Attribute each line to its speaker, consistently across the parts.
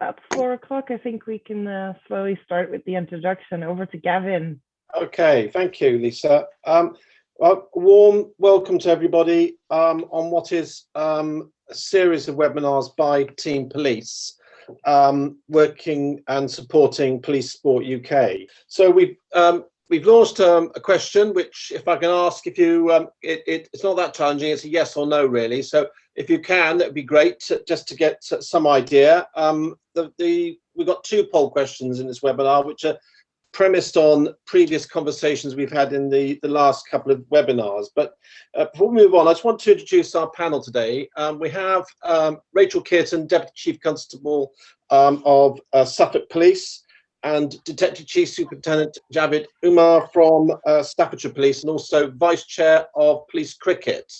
Speaker 1: That's 4 o'clock. I think we can slowly start with the introduction. Over to Gavin.
Speaker 2: Okay, thank you, Lisa. Well, a warm welcome to everybody on what is a series of webinars by TeamPolice, working and supporting Police Sport UK. So we've launched a question, which, if I can ask, if you, it's not that challenging. It's a yes or no, really. So if you can, that'd be great, just to get some idea. We've got 2 poll questions in this webinar, which are premised on previous conversations we've had in the last couple of webinars. But before we move on, I just want to introduce our panel today. We have Rachel Kearton, Deputy Chief Constable of Suffolk Police, and Detective Chief Superintendent Javid Umar from Staffordshire Police, and also Vice Chair of Police Cricket.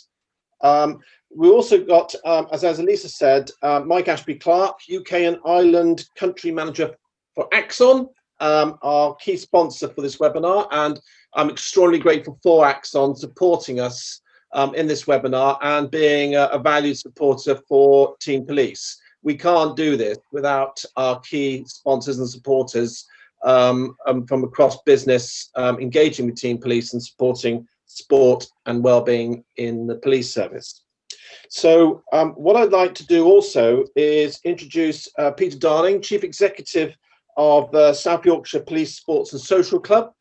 Speaker 2: We also got, as Lisa said, Mike Ashby-Clark, UK and Ireland Country Manager for Axon, our key sponsor for this webinar, and I'm extraordinarily grateful for Axon supporting us in this webinar and being a valued supporter for TeamPolice. We can't do this without our key sponsors and supporters from across business engaging with TeamPolice and supporting sport and wellbeing in the police service. So what I'd like to do also is introduce Peter Darling, Chief Executive of South Yorkshire Police Sports and Social Club,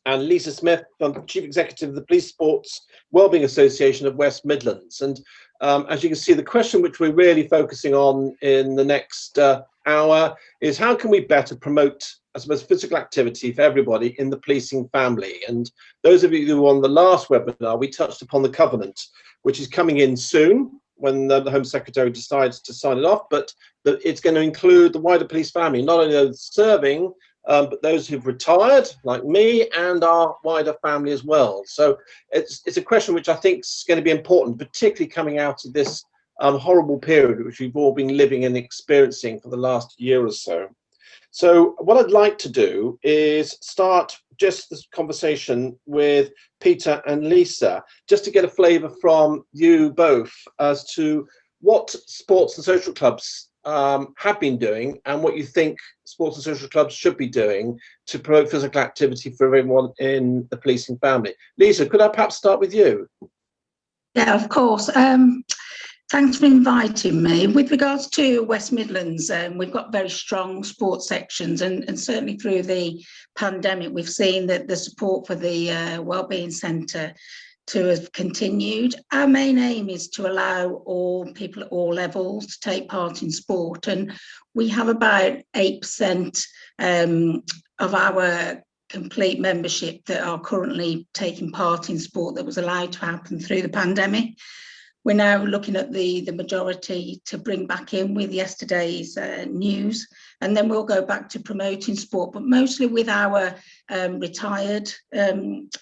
Speaker 2: and Lisa Smith, Chief Executive of the Police Sports Wellbeing Association of West Midlands. And as you can see, the question which we're really focusing on in the next hour is how can we better promote, I suppose, physical activity for everybody in the policing family. And those of you who were on the last webinar, we touched upon the covenant, which is coming in soon when the Home Secretary decides to sign it off, but it's going to include the wider police family, not only those serving, but those who've retired, like me, and our wider family as well. So it's a question which I think is going to be important, particularly coming out of this horrible period which we've all been living and experiencing for the last year or so. So what I'd like to do is start just this conversation with Peter and Lisa, just to get a flavour from you both as to what sports and social clubs have been doing and what you think sports and social clubs should be doing to promote physical activity for everyone in the policing family. Lisa, could I perhaps start with you?
Speaker 3: Yeah, of course. Thanks for inviting me. With regards to West Midlands, we've got very strong sports sections, and certainly through the pandemic, we've seen that the support for the Wellbeing Centre to have continued. Our main aim is to allow all people at all levels to take part in sport, and we have about 8% of our complete membership that are currently taking part in sport that was allowed to happen through the pandemic. We're now looking at the majority to bring back in with yesterday's news, and then we'll go back to promoting sport, but mostly with our retired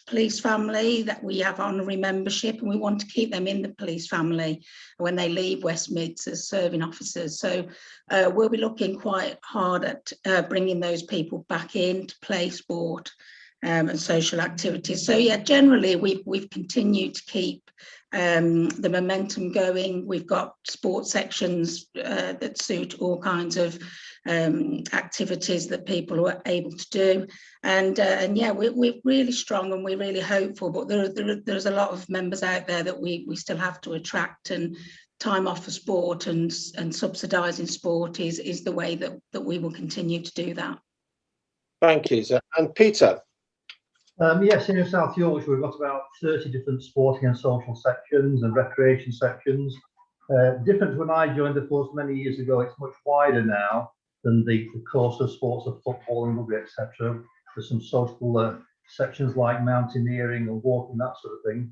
Speaker 3: police family that we have honorary membership, and we want to keep them in the police family when they leave West Mids as serving officers. So we'll be looking quite hard at bringing those people back in to play sport and social activities. So yeah, generally we've continued to keep the momentum going. We've got sports sections that suit all kinds of activities that people are able to do, and yeah, we're really strong and we're really hopeful, but there's a lot of members out there that we still have to attract, and time off for sport and subsidising sport is the way that we will continue to do that.
Speaker 2: Thank you, sir. And Peter?
Speaker 4: Yes, in South Yorkshire we've got about 30 different sporting and social sections and recreation sections. Different to when I joined the force many years ago, it's much wider now than the course of sports of football and rugby, etc. There's some social sections like mountaineering and walking, that sort of thing.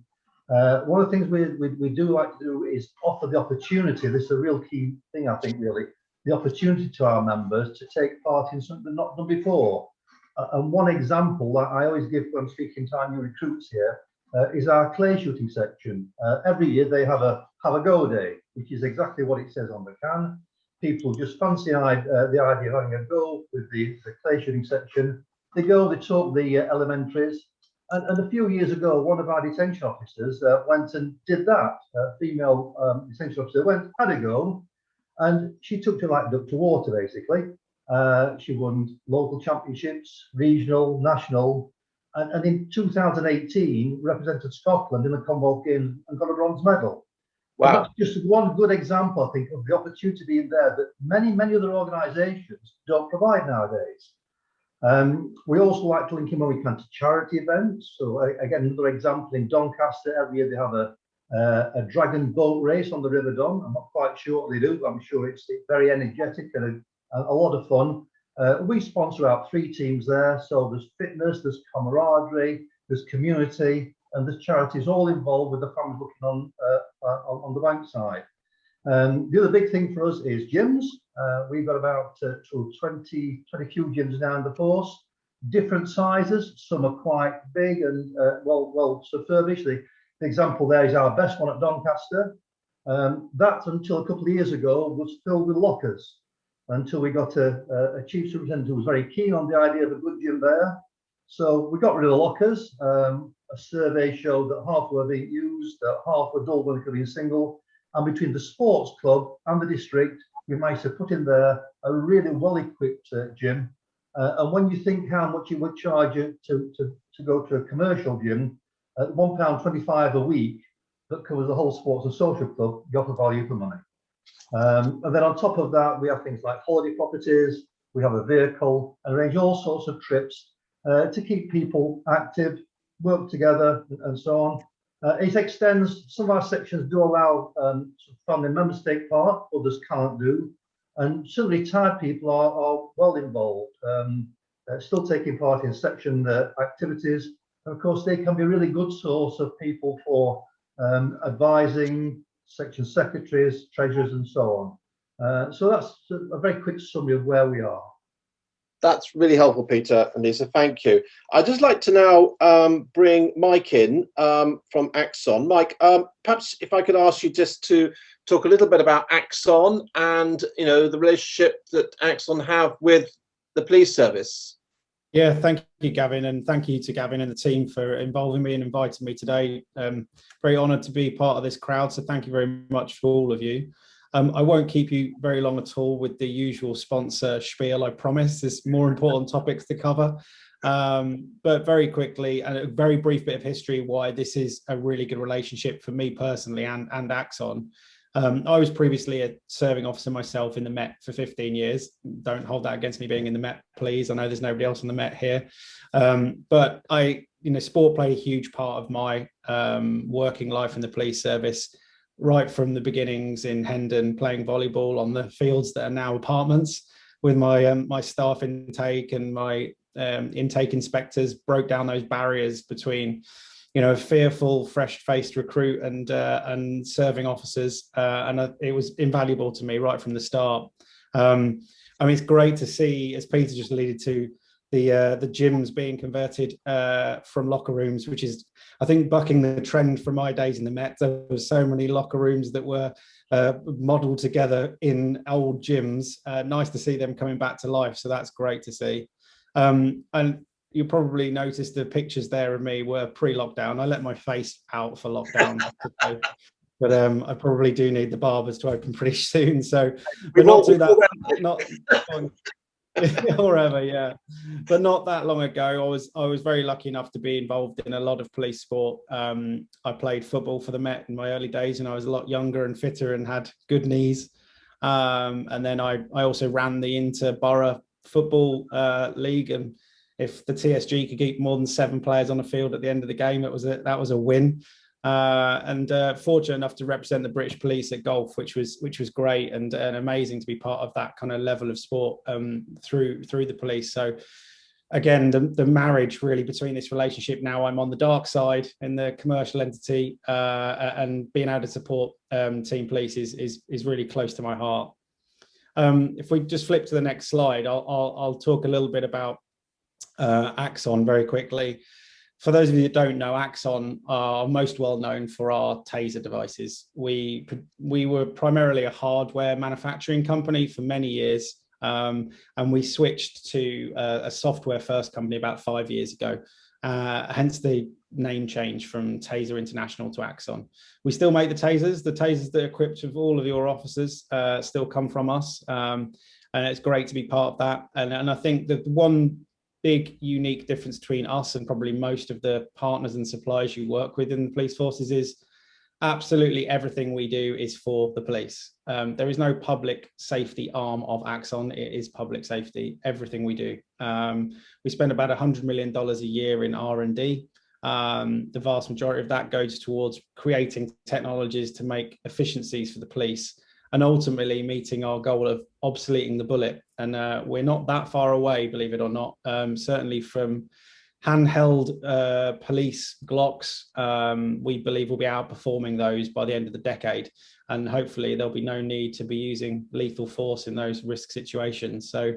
Speaker 4: One of the things we do like to do is offer the opportunity. This is a real key thing, I think, really, the opportunity to our members to take part in something they've not done before. And one example that I always give when speaking to our new recruits here is our clay shooting section. Every year they have a go day, which is exactly what it says on the can. People just fancy the idea of having a go with the clay shooting section. They go, they talk the elementaries, and a few years ago, one of our detention officers went and did that. A female detention officer had a go, And she took to like duck to water, basically. She won local championships, regional, national, and in 2018 represented Scotland in the Commonwealth Games and got a bronze medal. And
Speaker 2: Wow.
Speaker 4: that's just one good example, I think, of the opportunity being there that many other organisations don't provide nowadays. We also like to link in when we can to charity events. So again, another example in Doncaster, every year they have a dragon boat race on the River Don. I'm not quite sure what they do, but I'm sure it's very energetic and a lot of fun. We sponsor out 3 teams there. So there's fitness, there's camaraderie, there's community, and there's charities all involved with the families looking on the bank side. The other big thing for us is gyms. We've got about 20 few gyms now in the force, different sizes. Some are quite big and well refurbished. The example there is our best one at Doncaster. That, until a couple of years ago, was filled with lockers, until we got a chief superintendent who was very keen on the idea of a good gym there. So we got rid of the lockers. A survey showed that half were being used, half were dull when they could be single. And between the sports club and the district, we managed to put in there a really well-equipped gym. And when you think how much you would charge you to go to a commercial gym, at £1.25 a week, that covers the whole sports and social club, you got the value for money. And then on top of that, we have things like holiday properties, we have a vehicle, and arrange all sorts of trips to keep people active, work together, and so on. It extends, some of our sections do allow family members to take part, others can't do. And some retired people are well involved, still taking part in section activities. And of course, they can be a really good source of people for advising, section secretaries, treasurers, and so on. So that's a very quick summary of where we are.
Speaker 2: That's really helpful, Peter and Lisa. Thank you. I'd just like to now bring Mike in from Axon. Mike, perhaps if I could ask you just to talk a little bit about Axon and the relationship that Axon have with the police service.
Speaker 5: Yeah, thank you, Gavin, and thank you to Gavin and the team for involving me and inviting me today. Very honoured to be part of this crowd, so thank you very much for all of you. I won't keep you very long at all with the usual sponsor spiel, I promise. There's more important topics to cover. But very quickly, and a very brief bit of history, why this is a really good relationship for me personally and Axon. I was previously a serving officer myself in the Met for 15 years. Don't hold that against me being in the Met, please. I know there's nobody else on the Met here. But sport played a huge part of my working life in the police service, right from the beginnings in Hendon, playing volleyball on the fields that are now apartments with my my staff intake and my intake inspectors, broke down those barriers between a fearful, fresh-faced recruit and serving officers, and it was invaluable to me right from the start. It's great to see, as Peter just alluded to, the gyms being converted from locker rooms, which is, I think, bucking the trend from my days in the Met. There were so many locker rooms that were modelled together in old gyms. Nice to see them coming back to life, so that's great to see. And you probably noticed the pictures there of me were pre-lockdown. I let my face out for lockdown, but I probably do need the barbers to open pretty soon. So, but not to that, not or ever, yeah. But not that long ago, I was very lucky enough to be involved in a lot of police sport. I played football for the Met in my early days, and I was a lot younger and fitter and had good knees. And then I also ran the Inter-Borough Football League, and if the TSG could keep more than 7 players on the field at the end of the game, that was a win. And fortunate enough to represent the British Police at golf, which was great and amazing to be part of that kind of level of sport through the police. So again, the marriage really between this relationship. Now I'm on the dark side in the commercial entity, and being able to support TeamPolice is really close to my heart. If we just flip to the next slide, I'll talk a little bit about Axon very quickly. For those of you that don't know, Axon are most well known for our taser devices. We were primarily a hardware manufacturing company for many years, and we switched to a software first company about 5 years ago. Hence the name change from Taser International to Axon. We still make the tasers that are equipped with all of your officers still come from us, and it's great to be part of that. And I think that one big unique difference between us and probably most of the partners and suppliers you work with in the police forces is absolutely everything we do is for the police. There is no public safety arm of Axon. It is public safety, everything we do. We spend about $100 million a year in R&D. The vast majority of that goes towards creating technologies to make efficiencies for the police and ultimately meeting our goal of obsoleting the bullet. And we're not that far away, believe it or not, certainly from handheld police Glocks. We believe we'll be outperforming those by the end of the decade. And hopefully there'll be no need to be using lethal force in those risk situations. So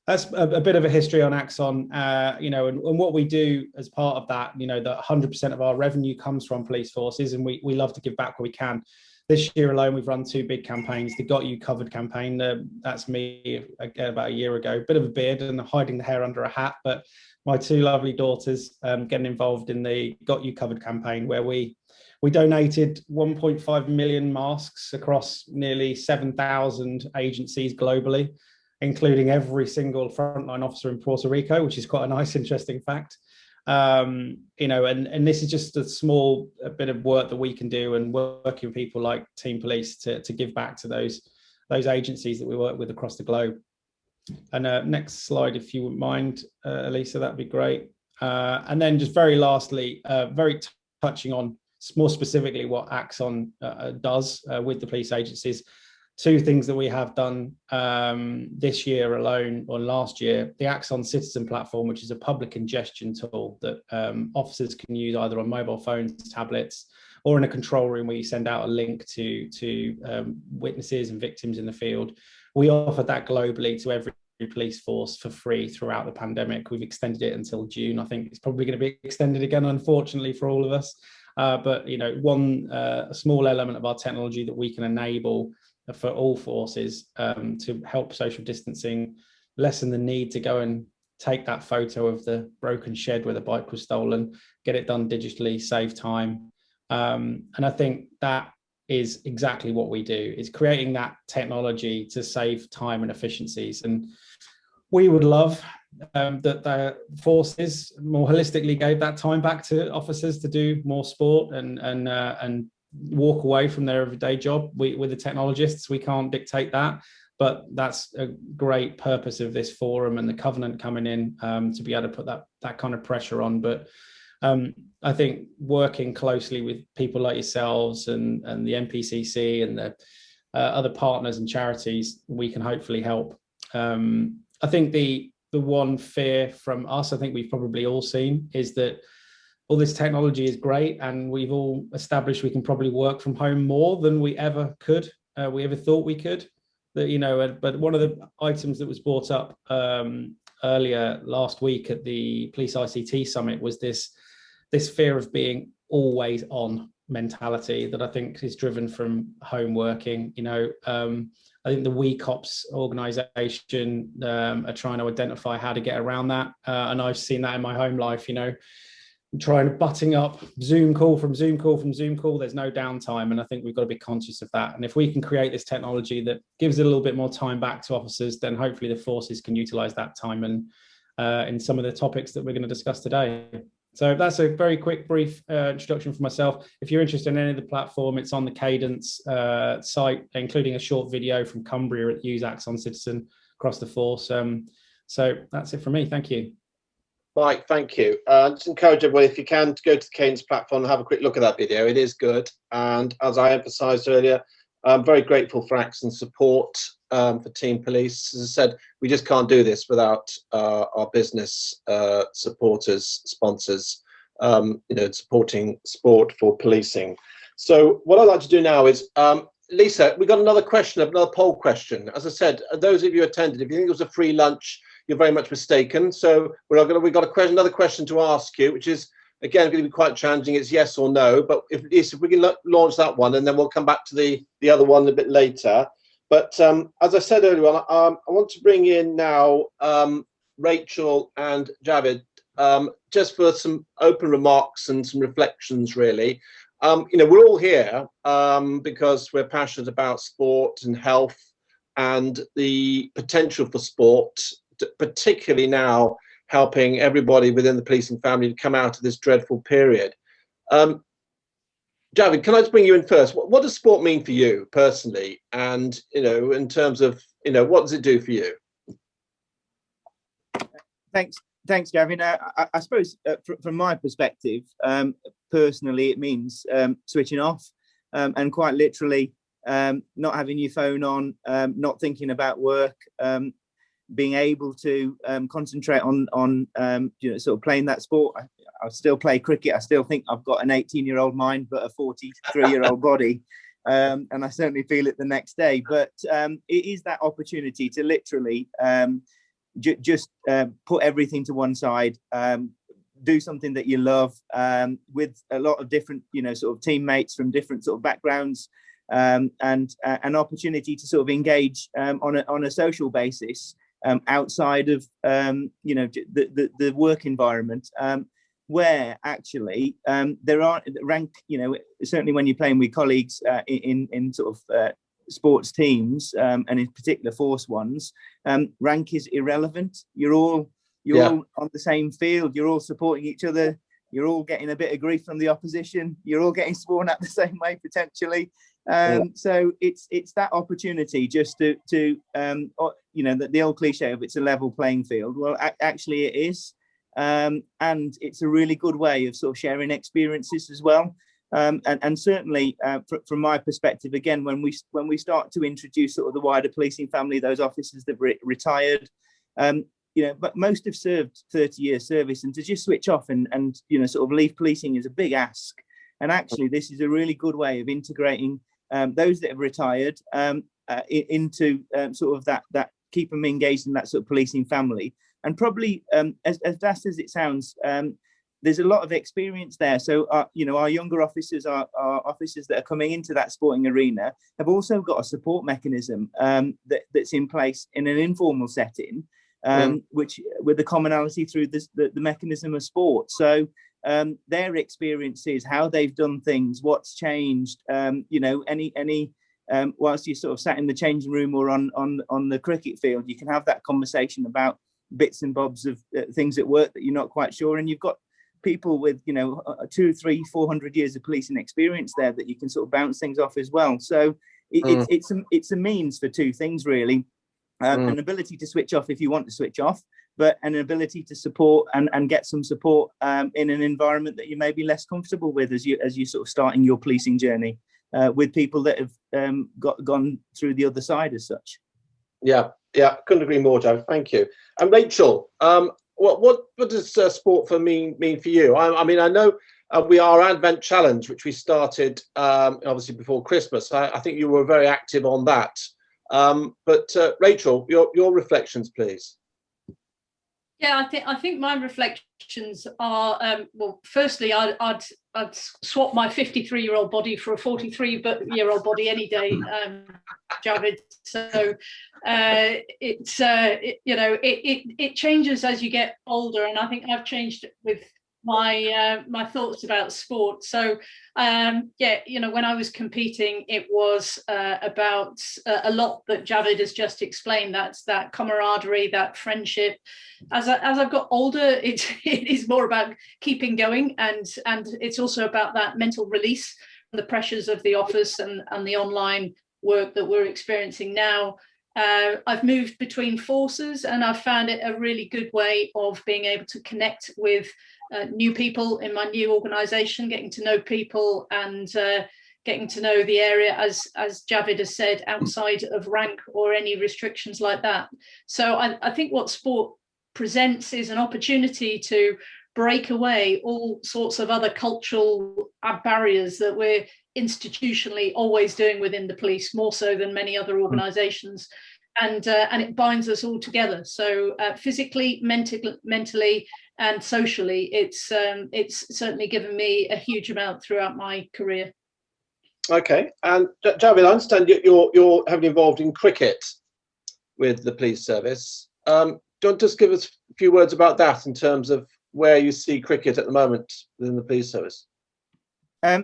Speaker 5: that's a bit of a history on Axon, and what we do as part of that, that 100% of our revenue comes from police forces, and we love to give back where we can. This year alone, we've run 2 big campaigns. The Got You Covered campaign, that's me again about a year ago, bit of a beard and hiding the hair under a hat, but my 2 lovely daughters getting involved in the Got You Covered campaign, where we donated 1.5 million masks across nearly 7,000 agencies globally, including every single frontline officer in Puerto Rico, which is quite a nice, interesting fact. And this is just a bit of work that we can do, and working with people like TeamPolice to give back to those agencies that we work with across the globe. And next slide, if you wouldn't mind, Elisa, that'd be great. And then just very lastly, very touching on more specifically what Axon does with the police agencies. 2 things that we have done this year alone, or last year: the Axon Citizen platform, which is a public ingestion tool that officers can use either on mobile phones, tablets, or in a control room where you send out a link to witnesses and victims in the field. We offered that globally to every police force for free throughout the pandemic. We've extended it until June. I think it's probably going to be extended again, unfortunately, for all of us. But a small element of our technology that we can enable for all forces to help social distancing, lessen the need to go and take that photo of the broken shed where the bike was stolen, get it done digitally, save time. And I think that is exactly what we do, is creating that technology to save time and efficiencies. And we would love that the forces more holistically gave that time back to officers to do more sport and walk away from their everyday job. We're the technologists, we can't dictate that, but that's a great purpose of this forum and the covenant coming in, to be able to put that kind of pressure on. But I think working closely with people like yourselves and the NPCC and the other partners and charities, we can hopefully help. I think the one fear from us, I think we've probably all seen, is that all this technology is great, and we've all established we can probably work from home more than we ever could, we ever thought we could. But one of the items that was brought up earlier last week at the Police ICT Summit was this fear of being always on mentality that I think is driven from home working. I think the WeCops organization are trying to identify how to get around that, and I've seen that in my home life. Trying butting up Zoom call from Zoom call from Zoom call, there's no downtime, and I think we've got to be conscious of that. And if we can create this technology that gives it a little bit more time back to officers, then hopefully the forces can utilize that time and in some of the topics that we're going to discuss today. So that's a very quick, brief introduction for myself. If you're interested in any of the platform, it's on the Cadence site, including a short video from Cumbria at Use Axon Citizen across the force. So that's it from me. Thank you.
Speaker 2: Mike, thank you. Just encourage everybody, if you can, to go to the Cadence platform and have a quick look at that video. It is good. And as I emphasised earlier, I'm very grateful for Axon's support for TeamPolice. As I said, we just can't do this without our business supporters, sponsors, supporting sport for policing. So what I'd like to do now is, Lisa, we've got another poll question. As I said, those of you who attended, if you think it was a free lunch, you're very much mistaken. So we've got another question to ask you, which is, again, going to be quite challenging. It's yes or no, but if we can launch that one, and then we'll come back to the other one a bit later. But as I said earlier on, I want to bring in now Rachel and Javid just for some open remarks and some reflections, really. We're all here because we're passionate about sport and health and the potential for sport, particularly now helping everybody within the policing family to come out of this dreadful period. Javid, can I just bring you in first? What does sport mean for you personally? And, in terms of, what does it do for you?
Speaker 6: Thanks, Gavin. I suppose from my perspective, personally, it means switching off and quite literally not having your phone on, not thinking about work, being able to concentrate on sort of playing that sport. I still play cricket. I still think I've got an 18-year-old mind, but a 43-year-old body. And I certainly feel it the next day. But it is that opportunity to literally just put everything to one side, do something that you love with a lot of different, sort of teammates from different sort of backgrounds, and an opportunity to sort of engage on a social basis outside of, the work environment. Where actually there are rank, certainly when you're playing with colleagues in sort of sports teams, and in particular force ones, rank is irrelevant. You're all on the same field. You're all supporting each other. You're all getting a bit of grief from the opposition. You're all getting sworn at the same way potentially. So it's that opportunity just to the old cliche of it's a level playing field. Well, actually it is. And it's a really good way of sort of sharing experiences as well. And certainly from my perspective, again, when we start to introduce sort of the wider policing family, those officers that retired, but most have served 30 years service, and to just switch off and sort of leave policing is a big ask. And actually, this is a really good way of integrating those that have retired into sort of that keep them engaged in that sort of policing family. And probably, as vast as it sounds, there's a lot of experience there. So, our younger officers, our officers that are coming into that sporting arena, have also got a support mechanism that's in place in an informal setting, which with the commonality through the mechanism of sport. So, their experiences, how they've done things, what's changed, any. Whilst you sort of sat in the changing room or on the cricket field, you can have that conversation about bits and bobs of things at work that you're not quite sure, and you've got people with 200, 300, 400 years of policing experience there that you can sort of bounce things off as well. So it's a means for two things really, an ability to switch off if you want to switch off, but an ability to support and get some support in an environment that you may be less comfortable with as you sort of starting your policing journey with people that have gone through the other side as such.
Speaker 2: Yeah, couldn't agree more, Joe. Thank you. And Rachel, what does sport mean for you? I mean, I know we are Advent Challenge, which we started obviously before Christmas. I think you were very active on that. But Rachel, your reflections, please.
Speaker 7: Yeah, I think my reflections are well. Firstly, I'd swap my 53-year-old body for a 43-year-old body any day, Javid. So it changes as you get older, and I think I've changed with my thoughts about sport. So when I was competing, it was about a lot that Javid has just explained. That's that camaraderie, that friendship. As I've got older, it is more about keeping going, and it's also about that mental release from the pressures of the office and the online work that we're experiencing now. I've moved between forces, and I've found it a really good way of being able to connect with new people in my new organisation, getting to know people and getting to know the area, as Javid has said, outside of rank or any restrictions like that. So I think what sport presents is an opportunity to break away all sorts of other cultural barriers that we're institutionally always doing within the police, more so than many other organisations, and it binds us all together. So physically, mentally, and socially, it's certainly given me a huge amount throughout my career.
Speaker 2: Okay, and Javid, I understand you're heavily involved in cricket with the police service. Do you want to just give us a few words about that in terms of where you see cricket at the moment within the police service?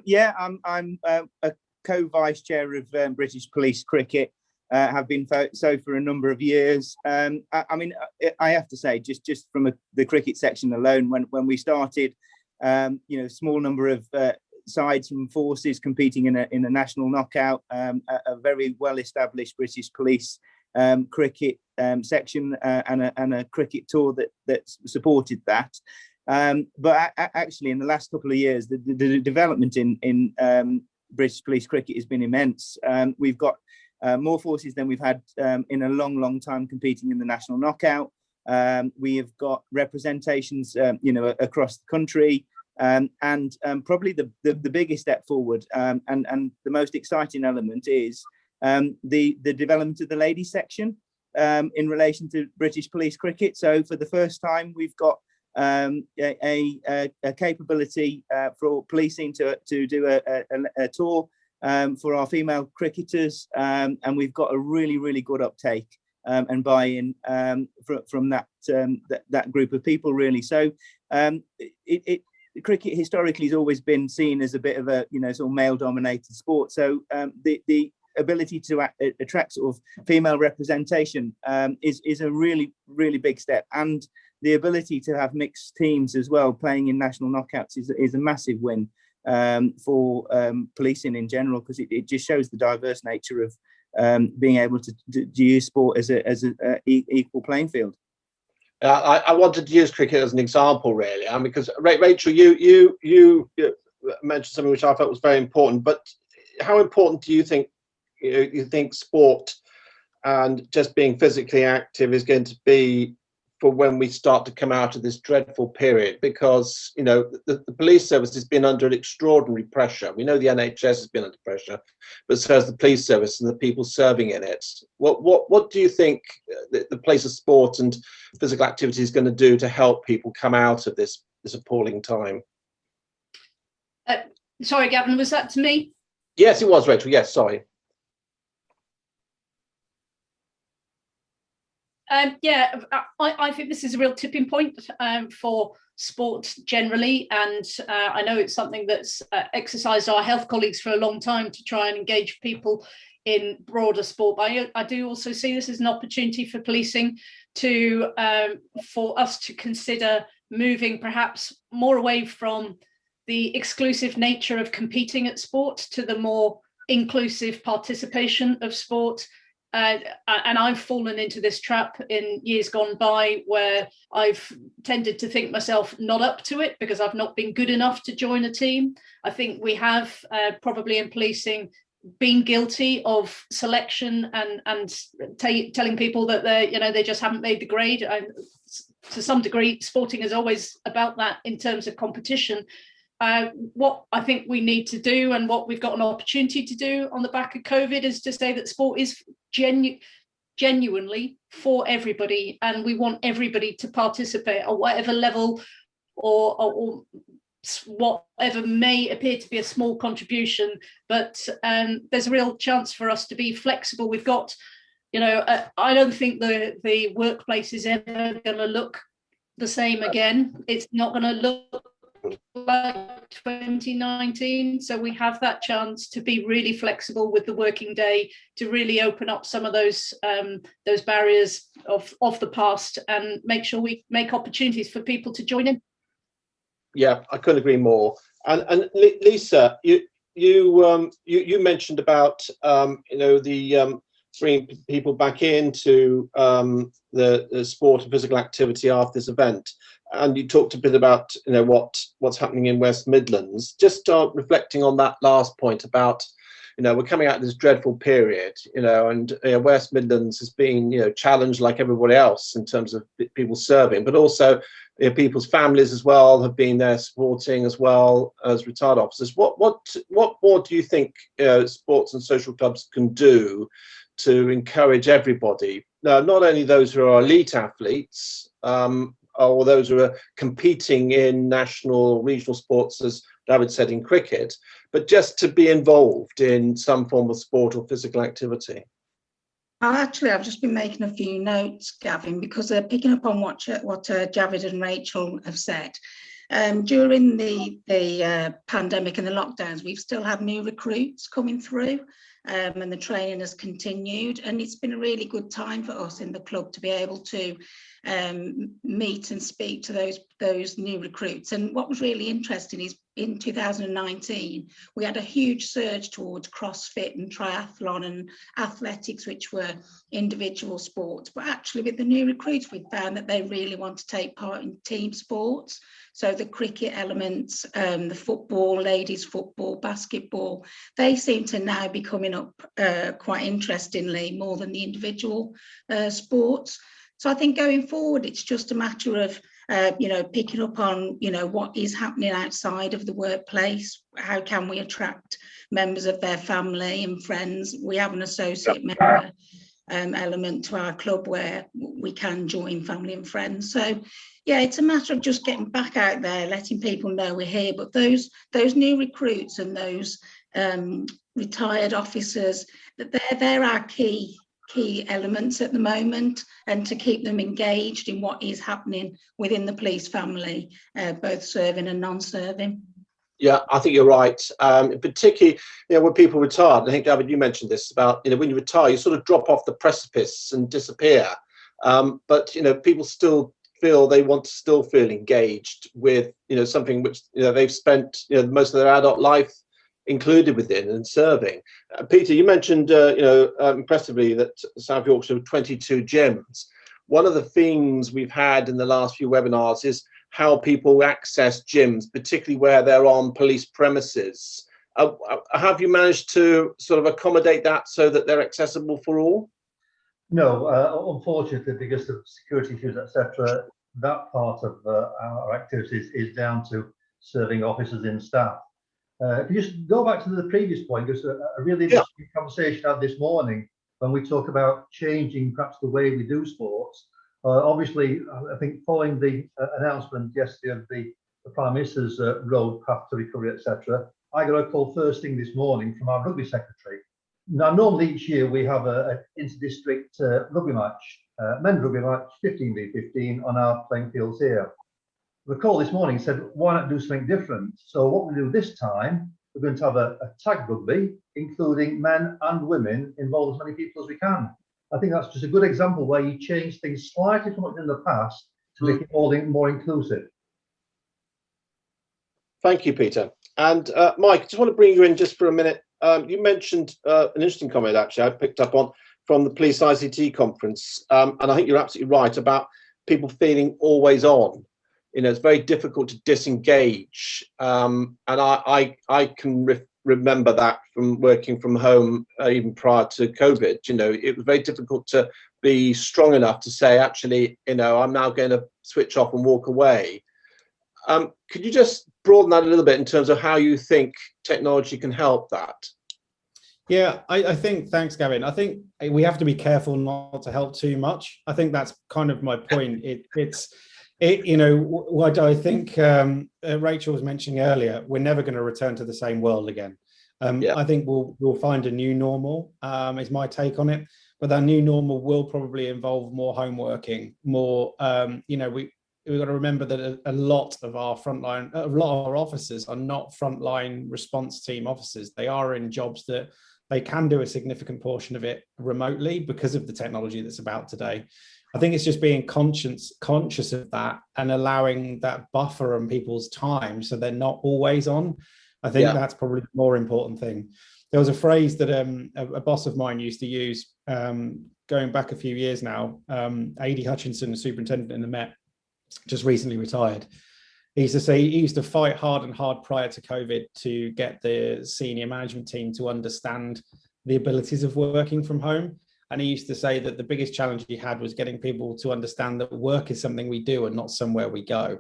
Speaker 6: Yeah, I'm a co-vice chair of British Police Cricket. Have been so for a number of years. I mean, I have to say, just from the cricket section alone, when we started, small number of sides from forces competing in a national knockout, a very well established British Police cricket section, and a cricket tour that supported that. But actually, in the last couple of years, the development in British Police Cricket has been immense. We've got more forces than we've had in a long time competing in the national knockout. We have got representations, across the country, and probably the biggest step forward and the most exciting element is the development of the ladies section in relation to British Police Cricket. So for the first time, we've got a capability for policing to do a tour for our female cricketers, and we've got a really good uptake and buy-in from that group of people, really. So cricket historically has always been seen as a bit of a sort of male-dominated sport. So the ability to attract sort of female representation is a really big step, and the ability to have mixed teams as well playing in national knockouts is a massive win for policing in general, because it just shows the diverse nature of being able to use sport as an equal playing field.
Speaker 2: I wanted to use cricket as an example, really, because Rachel, you mentioned something which I felt was very important. But how important do you think sport and just being physically active is going to be for when we start to come out of this dreadful period? Because the police service has been under an extraordinary pressure. We know the NHS has been under pressure, but so has the police service and the people serving in it. What do you think the place of sport and physical activity is going to do to help people come out of this appalling time?
Speaker 7: Sorry, Gavin, was that to me?
Speaker 2: Yes, it was, Rachel. Yes, sorry.
Speaker 7: I think this is a real tipping point for sport generally, and I know it's something that's exercised our health colleagues for a long time to try and engage people in broader sport. But I do also see this as an opportunity for policing for us to consider moving perhaps more away from the exclusive nature of competing at sport to the more inclusive participation of sport. And I've fallen into this trap in years gone by, where I've tended to think myself not up to it because I've not been good enough to join a team. I think we have probably in policing been guilty of selection and telling people that they just haven't made the grade. To some degree, sporting is always about that in terms of competition. What I think we need to do, and what we've got an opportunity to do on the back of COVID, is to say that sport is genuinely for everybody, and we want everybody to participate at whatever level or whatever may appear to be a small contribution. But there's a real chance for us to be flexible. We've got, I don't think the workplace is ever going to look the same again. It's not going to look like 2019, so we have that chance to be really flexible with the working day, to really open up some of those barriers of the past and make sure we make opportunities for people to join in.
Speaker 2: Yeah, I couldn't agree more. And Lisa, you mentioned about the bringing people back into the sport and physical activity after this event. And you talked a bit about what's happening in West Midlands. Just reflecting on that last point about we're coming out of this dreadful period, and West Midlands has been challenged like everybody else in terms of people serving, but also people's families as well have been there supporting as well as retired officers. What more do you think sports and social clubs can do to encourage everybody, not only those who are elite athletes, or those who are competing in national, regional sports, as David said, in cricket, but just to be involved in some form of sport or physical activity?
Speaker 3: I've just been making a few notes, Gavin, because picking up on what Javid and Rachel have said. During the pandemic and the lockdowns, we've still had new recruits coming through, and the training has continued. And it's been a really good time for us in the club to be able to meet and speak to those new recruits. And what was really interesting is in 2019, we had a huge surge towards CrossFit and triathlon and athletics, which were individual sports. But actually with the new recruits, we found that they really want to take part in team sports. So the cricket elements, the football, ladies football, basketball, they seem to now be coming up quite interestingly more than the individual sports. So I think going forward, it's just a matter of, picking up on, what is happening outside of the workplace. How can we attract members of their family and friends? We have an associate member element to our club where we can join family and friends. So, yeah, it's a matter of just getting back out there, letting people know we're here. But those new recruits and those retired officers, that they're our key elements at the moment, and to keep them engaged in what is happening within the police family, both serving and non-serving.
Speaker 2: Yeah, I think you're right. Particularly, when people retire, I think, David, you mentioned this about, when you retire, you sort of drop off the precipice and disappear. But, people still feel they want to still feel engaged with, something which, they've spent, most of their adult life included within and serving. Peter, you mentioned, impressively that South Yorkshire have 22 gyms. One of the themes we've had in the last few webinars is how people access gyms, particularly where they're on police premises. Have you managed to sort of accommodate that so that they're accessible for all?
Speaker 4: No, unfortunately, because of security issues, etc., that part of our activities is down to serving officers and staff. If you just go back to the previous point, because a really interesting conversation I had this morning when we talk about changing perhaps the way we do sports. Obviously, I think following the announcement yesterday of the Prime Minister's road path to recovery, etc., I got a call first thing this morning from our rugby secretary. Now, normally each year we have an inter-district rugby match, men's rugby match, 15v15 on our playing fields here. The call this morning said, why not do something different? So what we do this time, we're going to have a tag rugby, including men and women, involve as many people as we can. I think that's just a good example where you change things slightly from what's in the past to make it more inclusive.
Speaker 2: Thank you, Peter. And Mike, I just want to bring you in just for a minute. You mentioned an interesting comment, actually, I picked up on from the police ICT conference. And I think you're absolutely right about people feeling always on. It's very difficult to disengage. And I can remember that from working from home, even prior to COVID. It was very difficult to be strong enough to say, actually, I'm now going to switch off and walk away. Could you just broaden that a little bit in terms of how you think technology can help that?
Speaker 5: Yeah, I think, thanks, Gavin. I think we have to be careful not to help too much. I think that's kind of my point. What I think Rachel was mentioning earlier, we're never going to return to the same world again. I think we'll find a new normal, is my take on it. But that new normal will probably involve more home working, more, we've got to remember that a lot of our officers are not frontline response team officers. They are in jobs that they can do a significant portion of it remotely because of the technology that's about today. I think it's just being conscious of that and allowing that buffer on people's time so they're not always on. I think that's probably the more important thing. There was a phrase that a boss of mine used to use going back a few years now. A.D. Hutchinson, the superintendent in the Met, just recently retired. He used to say he used to fight hard and hard prior to COVID to get the senior management team to understand the abilities of working from home. And he used to say that the biggest challenge he had was getting people to understand that work is something we do and not somewhere we go.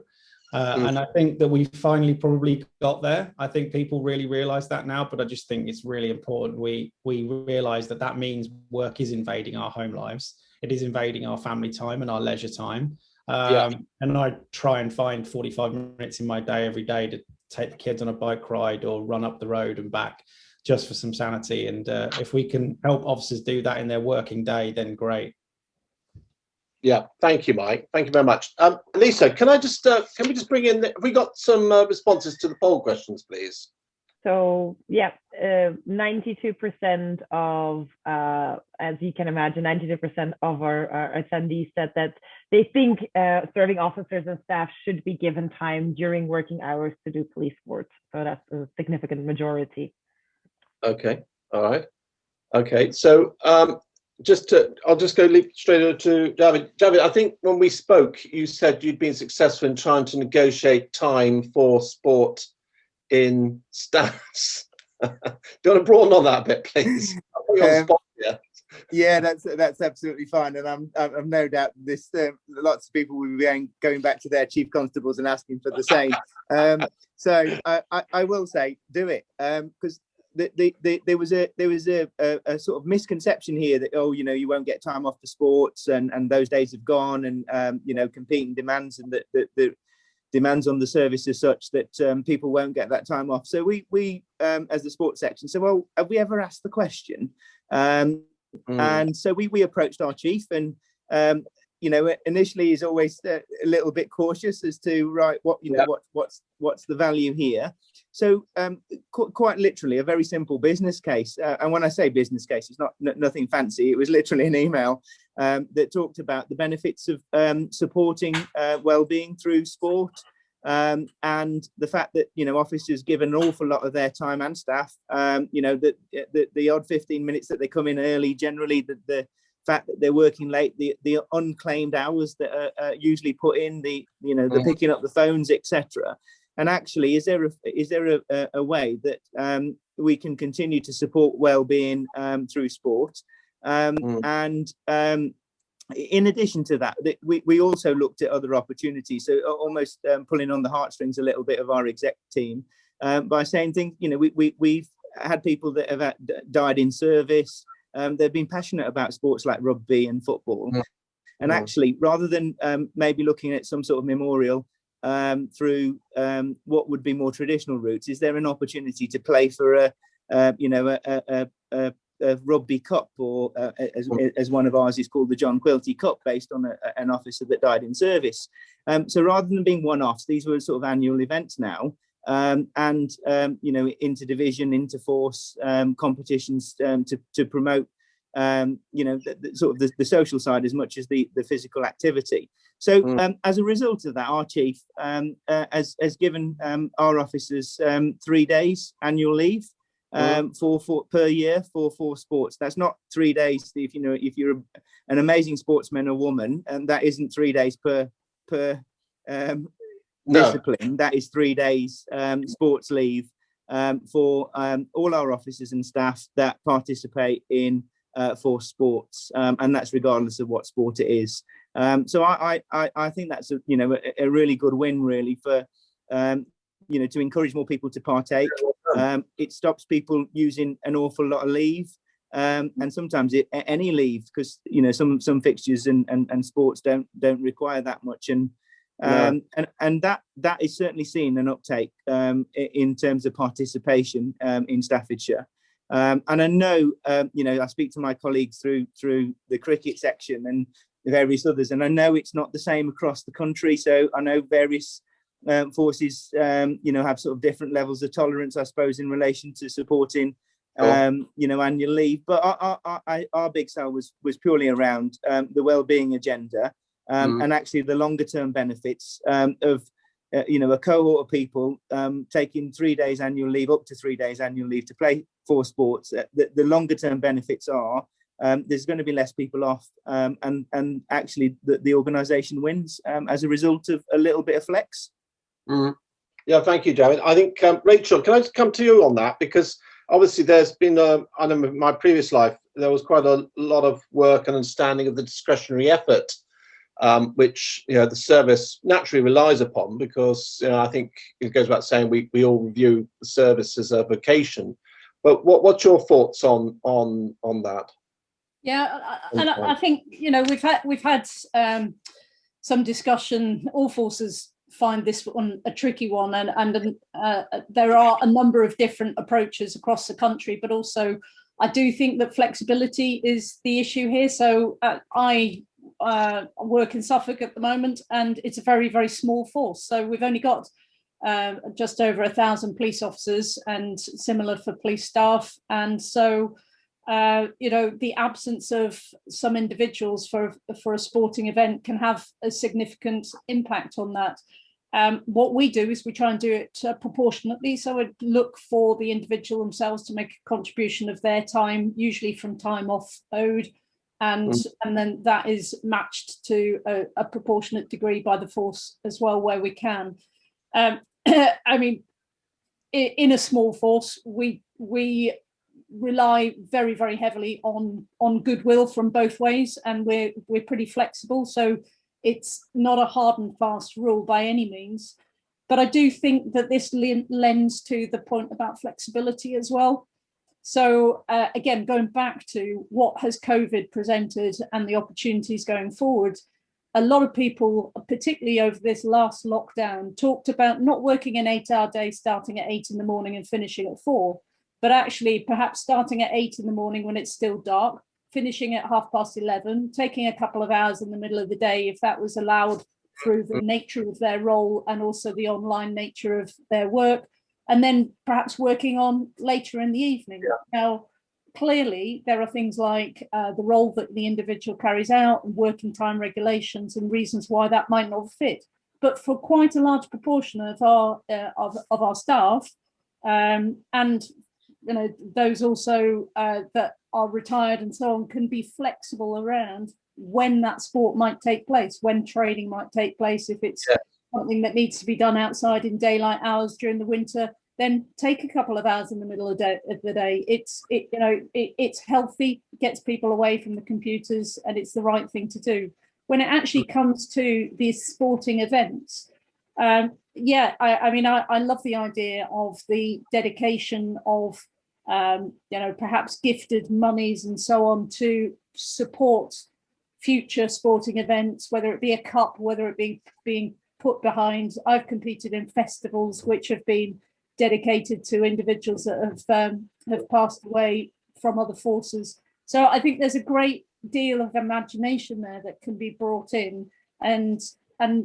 Speaker 5: And I think that we finally probably got there. I think people really realize that now, but I just think it's really important we realize that means work is invading our home lives. It is invading our family time and our leisure time. And I try and find 45 minutes in my day every day to take the kids on a bike ride or run up the road and back. just for some sanity. And if we can help officers do that in their working day, then great.
Speaker 2: Yeah, thank you, Mike. Thank you very much. Lisa, can we just bring in, have we got some responses to the poll questions, please?
Speaker 1: So yeah, 92% of, as you can imagine, 92% of our attendees said that they think serving officers and staff should be given time during working hours to do police work. So that's a significant majority. Okay, all right. Okay, so I'll just go straight over to Javid. Javid, I think when we spoke, you said you'd been successful in trying to negotiate time for sport in stats. Do you want to broaden on that a bit, please? I'll put you on the spot here.
Speaker 6: Yeah, that's absolutely fine, and I'm no doubt this lots of people will be going back to their chief constables and asking for the same. So I will say do it, because there was a sort of misconception here that, oh, you know, you won't get time off for sports, and those days have gone, and you know, competing demands, and the demands on the service is such that people won't get that time off. So we as the sports section said, well, have we ever asked the question? And so we approached our chief, and you know, initially he's always a little bit cautious as to, right, what, you know, what's the value here. So quite literally a very simple business case, and when I say business case, it's not nothing fancy. It was literally an email that talked about the benefits of supporting well-being through sport, and the fact that, you know, officers give an awful lot of their time and staff, you know, the odd 15 minutes that they come in early, generally the fact that they're working late, the unclaimed hours that are usually put in, the, you know, the picking up the phones, etc. And actually, is there a way that we can continue to support well-being through sport? And in addition to that, we also looked at other opportunities. So almost pulling on the heartstrings a little bit of our exec team by saying things. You know, we've had people that have died in service. They've been passionate about sports like rugby and football. And actually, rather than maybe looking at some sort of memorial through what would be more traditional routes, is there an opportunity to play for a rugby cup, or as one of ours is called, the John Quilty Cup, based on an officer that died in service. So rather than being one-offs, these were sort of annual events now, and you know, inter-division, inter-force competitions to promote you know, the social side as much as the physical activity. So as a result of that, our chief has given our officers 3 days annual leave for per year for sports. That's not 3 days if you're an amazing sportsman or woman, and that isn't 3 days per discipline. That is 3 days sports leave for all our officers and staff that participate in for sports, and that's regardless of what sport it is. So I think that's a really good win, really, for you know, to encourage more people to partake. It stops people using an awful lot of leave, and sometimes any leave, because, you know, some fixtures and sports don't require that much, and that is certainly seen an uptake in terms of participation in Staffordshire. And I know, you know, I speak to my colleagues through the cricket section and various others, and I know it's not the same across the country. So I know various forces, you know, have sort of different levels of tolerance, I suppose, in relation to supporting, you know, annual leave. But our big sell was purely around the well-being agenda, and actually the longer term benefits of, you know, a cohort of people taking 3 days annual leave, up to 3 days annual leave to play for sports. The longer term benefits are there's going to be less people off, and actually the organisation wins as a result of a little bit of flex.
Speaker 2: Yeah, thank you, Jared. I think Rachel, can I just come to you on that, because obviously there's been I know in my previous life there was quite a lot of work and understanding of the discretionary effort, which, you know, the service naturally relies upon, because, you know, I think it goes without saying we all view the service as a vocation. But what's your thoughts on that?
Speaker 7: Yeah, and I think, you know, we've had some discussion. All forces find this one a tricky one, and there are a number of different approaches across the country, but also I do think that flexibility is the issue here. So I work in Suffolk at the moment, and it's a very, very small force. So we've only got just over 1,000 police officers, and similar for police staff. And so, the absence of some individuals for a sporting event can have a significant impact on that. What we do is we try and do it proportionately. So we look for the individual themselves to make a contribution of their time, usually from time off owed. And then that is matched to a proportionate degree by the force as well, where we can. I mean, in a small force, we rely very, very heavily on goodwill from both ways, and we're pretty flexible. So it's not a hard and fast rule by any means. But I do think that this lends to the point about flexibility as well. So again, going back to what has COVID presented and the opportunities going forward, a lot of people, particularly over this last lockdown, talked about not working an 8-hour day, starting at 8 in the morning and finishing at 4, but actually perhaps starting at 8 in the morning when it's still dark, finishing at 11:30, taking a couple of hours in the middle of the day, if that was allowed through the nature of their role and also the online nature of their work, and then perhaps working on later in the evening. Yeah. Now, clearly, there are things like the role that the individual carries out and working time regulations and reasons why that might not fit. But for quite a large proportion of our staff, and those also that are retired and so on, can be flexible around when that sport might take place, when training might take place. If it's something that needs to be done outside in daylight hours during the winter, then take a couple of hours in the middle of the day. It's healthy, gets people away from the computers, and it's the right thing to do. When it actually comes to these sporting events, I love the idea of the dedication of perhaps gifted monies and so on to support future sporting events, whether it be a cup, whether it be being put behind. I've competed in festivals which have been dedicated to individuals that have passed away from other forces. So I think there's a great deal of imagination there that can be brought in and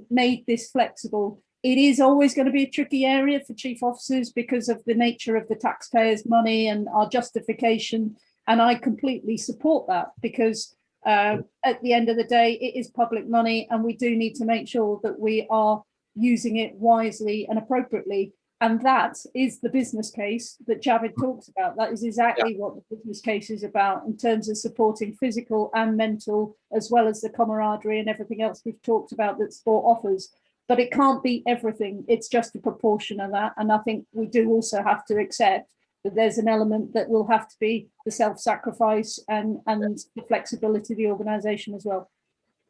Speaker 7: made this flexible. It is always going to be a tricky area for chief officers because of the nature of the taxpayers' money and our justification. And I completely support that, because at the end of the day, it is public money, and we do need to make sure that we are using it wisely and appropriately. And that is the business case that Javid talks about. That is exactly what the business case is about, in terms of supporting physical and mental, as well as the camaraderie and everything else we've talked about that sport offers. But it can't be everything. It's just a proportion of that. And I think we do also have to accept that there's an element that will have to be the self-sacrifice and the flexibility of the organisation as well.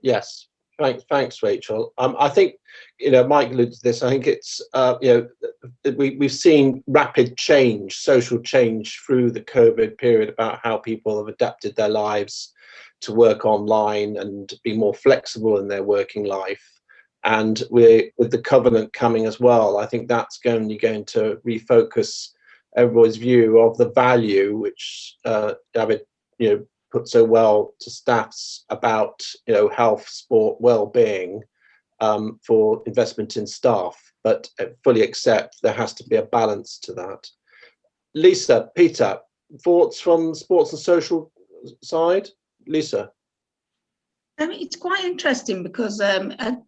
Speaker 7: Yes.
Speaker 2: Thanks, Rachel. I think, Mike alluded to this. I think it's, we've seen rapid change, social change through the COVID period about how people have adapted their lives to work online and be more flexible in their working life. And with the covenant coming as well, I think that's going to refocus everybody's view of the value which David, put so well to staffs about health, sport, well-being for investment in staff, but fully accept there has to be a balance to that. Lisa, Peter, thoughts from sports and social side? Lisa.
Speaker 3: It's quite interesting because at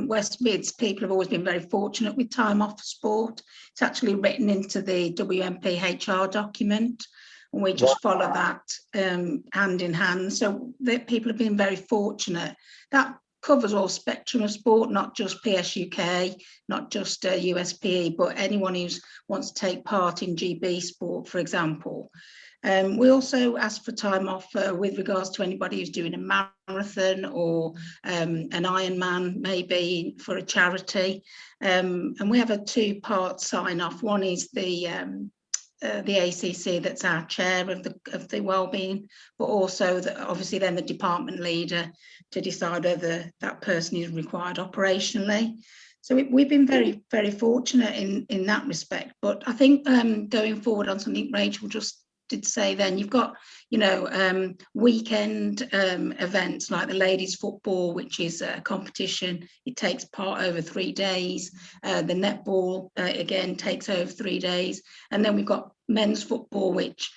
Speaker 3: West Mids, people have always been very fortunate with time off for sport. It's actually written into the WMP HR document, and we just follow that hand in hand. So people have been very fortunate. That covers all spectrum of sport, not just PSUK, not just USPE, but anyone who wants to take part in GB sport, for example. We also ask for time off with regards to anybody who's doing a marathon or an Ironman, maybe for a charity. And we have a 2-part sign off. One is the ACC, that's our chair of the Wellbeing, but also obviously then the department leader to decide whether that person is required operationally. So we've been very, very fortunate in that respect. But I think going forward on something Rachel just did say then, you've got, weekend events like the ladies football, which is a competition. It takes part over 3 days. The netball, again, takes over 3 days. And then we've got men's football, which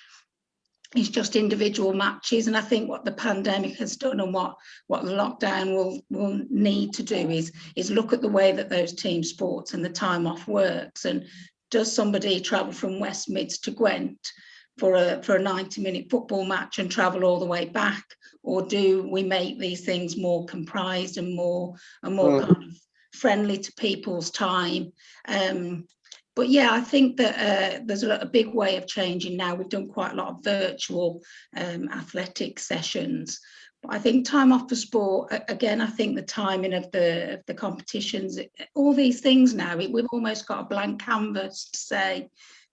Speaker 3: is just individual matches. And I think what the pandemic has done and what the lockdown will need to do is look at the way that those team sports and the time off works. And does somebody travel from West Mids to Gwent for a 90-minute football match and travel all the way back? Or do we make these things more comprised and more kind of friendly to people's time? But yeah, I think that there's a big way of changing now. We've done quite a lot of virtual athletic sessions. But I think time off for sport, again, I think the timing of the competitions, all these things now, we've almost got a blank canvas to say,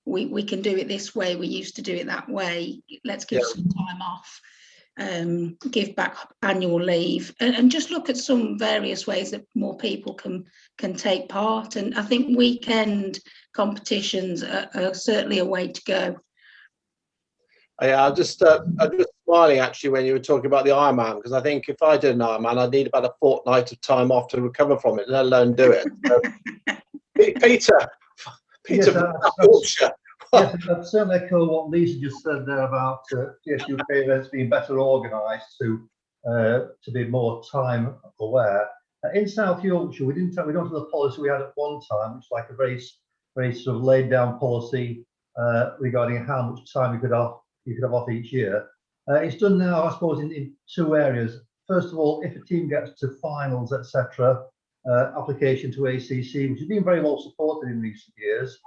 Speaker 3: we can do it this way, we used to do it that way. Let's give some time off, give back annual leave, and just look at some various ways that more people can take part. And I think weekend competitions are certainly a way to go.
Speaker 2: Yeah, I'm just smiling actually when you were talking about the Ironman, because I think if I did an Ironman, I'd need about a fortnight of time off to recover from it, let alone do it. So, Peter,
Speaker 4: Yes, I'd certainly echo what Lisa just said there about TSUK events being better organised to be more time aware. In South Yorkshire, we don't have the policy we had at one time, which is like a very sort of laid down policy regarding how much time you could have off each year. It's done now, I suppose, in 2 areas. First of all, if a team gets to finals, etc., application to ACC, which has been very well supported in recent years.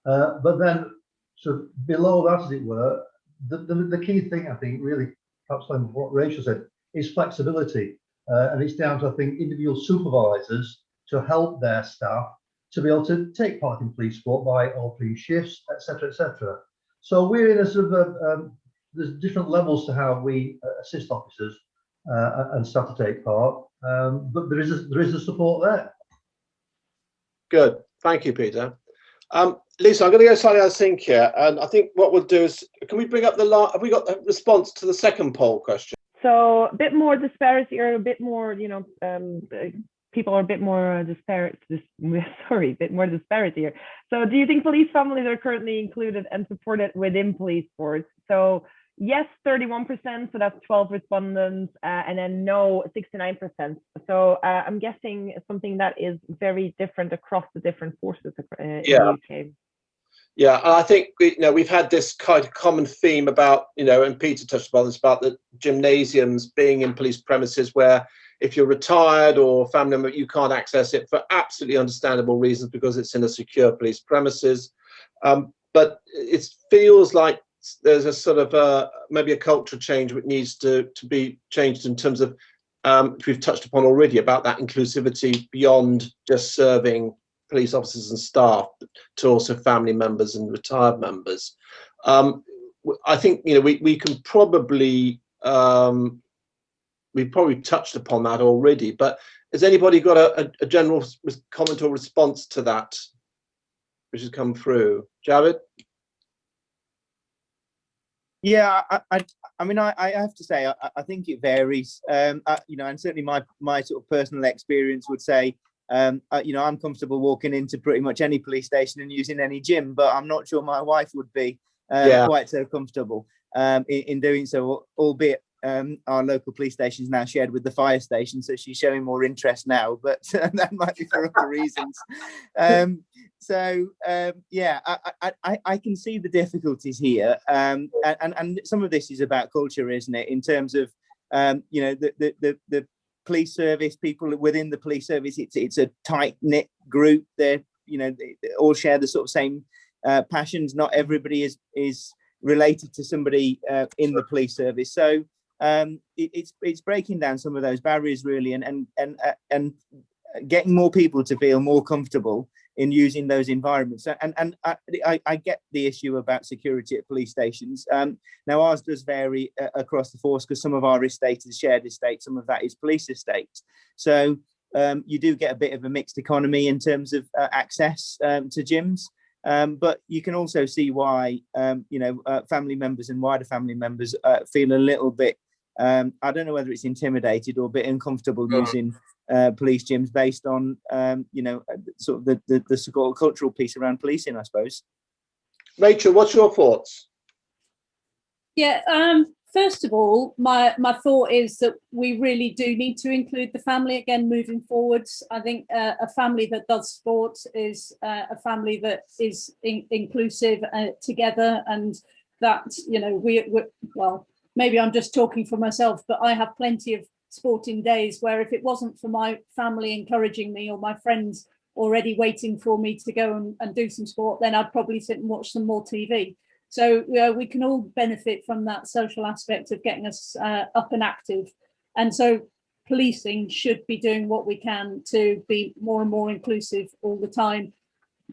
Speaker 4: But then, sort of below that, as it were, the key thing, I think, really, perhaps like what Rachel said, is flexibility. And it's down to, I think, individual supervisors to help their staff to be able to take part in police sport by altering shifts, etc., etc. So we're in a sort of there's different levels to how we assist officers and staff to take part, but there is a support there.
Speaker 2: Good, thank you, Peter. Lisa, I'm going to go slightly out of sync here, and I think what we'll do is, can we bring up have we got the response to the second poll question?
Speaker 1: So a bit more disparity, or a bit more, people are a bit more disparate. Sorry, a bit more disparity here. So, do you think police families are currently included and supported within police sports? So, yes, 31%. So that's 12 respondents, and then no, 69%. So I'm guessing something that is very different across the different forces in the UK.
Speaker 2: Yeah, and I think we've had this kind of common theme about, and Peter touched upon this, about the gymnasiums being in police premises where if you're retired or family member, you can't access it for absolutely understandable reasons because it's in a secure police premises. But it feels like there's a sort of maybe a culture change which needs to be changed in terms of, which we've touched upon already, about that inclusivity beyond just serving police officers and staff to also family members and retired members. I think we can probably we've probably touched upon that already, but has anybody got a general comment or response to that which has come through? Javid?
Speaker 6: Yeah, I mean, I have to say, I think it varies. And certainly my sort of personal experience would say, I'm comfortable walking into pretty much any police station and using any gym, but I'm not sure my wife would be quite so comfortable in doing so, albeit our local police station is now shared with the fire station, so she's showing more interest now, but that might be for other reasons. Yeah, I can see the difficulties here, and some of this is about culture, isn't it? In terms of the police service, people within the police service, it's a tight knit group. They all share the sort of same passions. Not everybody is related to somebody in the police service, so it's breaking down some of those barriers really, and getting more people to feel more comfortable in using those environments. And I get the issue about security at police stations. Now ours does vary across the force because some of our estate is shared estate, some of that is police estate. So you do get a bit of a mixed economy in terms of access to gyms. But you can also see why, family members and wider family members feel a little bit, I don't know whether it's intimidated or a bit uncomfortable using police gyms based on, sort of the sort of cultural piece around policing, I suppose.
Speaker 2: Rachel, what's your thoughts?
Speaker 7: Yeah, first of all, my thought is that we really do need to include the family again moving forwards. I think a family that does sport is a family that is inclusive together, and that, well, maybe I'm just talking for myself, but I have plenty of sporting days where if it wasn't for my family encouraging me or my friends already waiting for me to go and do some sport, then I'd probably sit and watch some more TV. So we can all benefit from that social aspect of getting us up and active. And so policing should be doing what we can to be more and more inclusive all the time.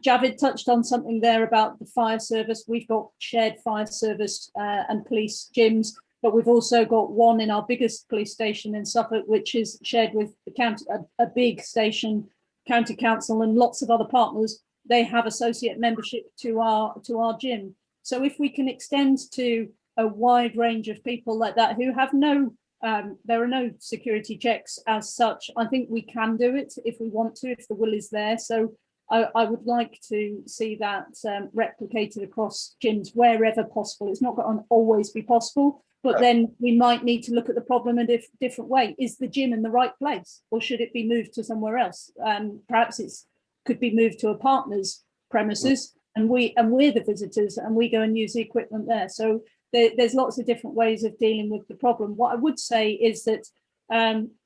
Speaker 7: Javid touched on something there about the fire service. We've got shared fire service and police gyms, but we've also got one in our biggest police station in Suffolk, which is shared with the county, a big station, county council, and lots of other partners. They have associate membership to our gym. So if we can extend to a wide range of people like that who have there are no security checks as such, I think we can do it if we want to, if the will is there. So I would like to see that replicated across gyms wherever possible. It's not going to always be possible, but then we might need to look at the problem in a different way. Is the gym in the right place, or should it be moved to somewhere else? Perhaps it could be moved to a partner's premises, and we're the visitors, and we go and use the equipment there. So there's lots of different ways of dealing with the problem. What I would say is that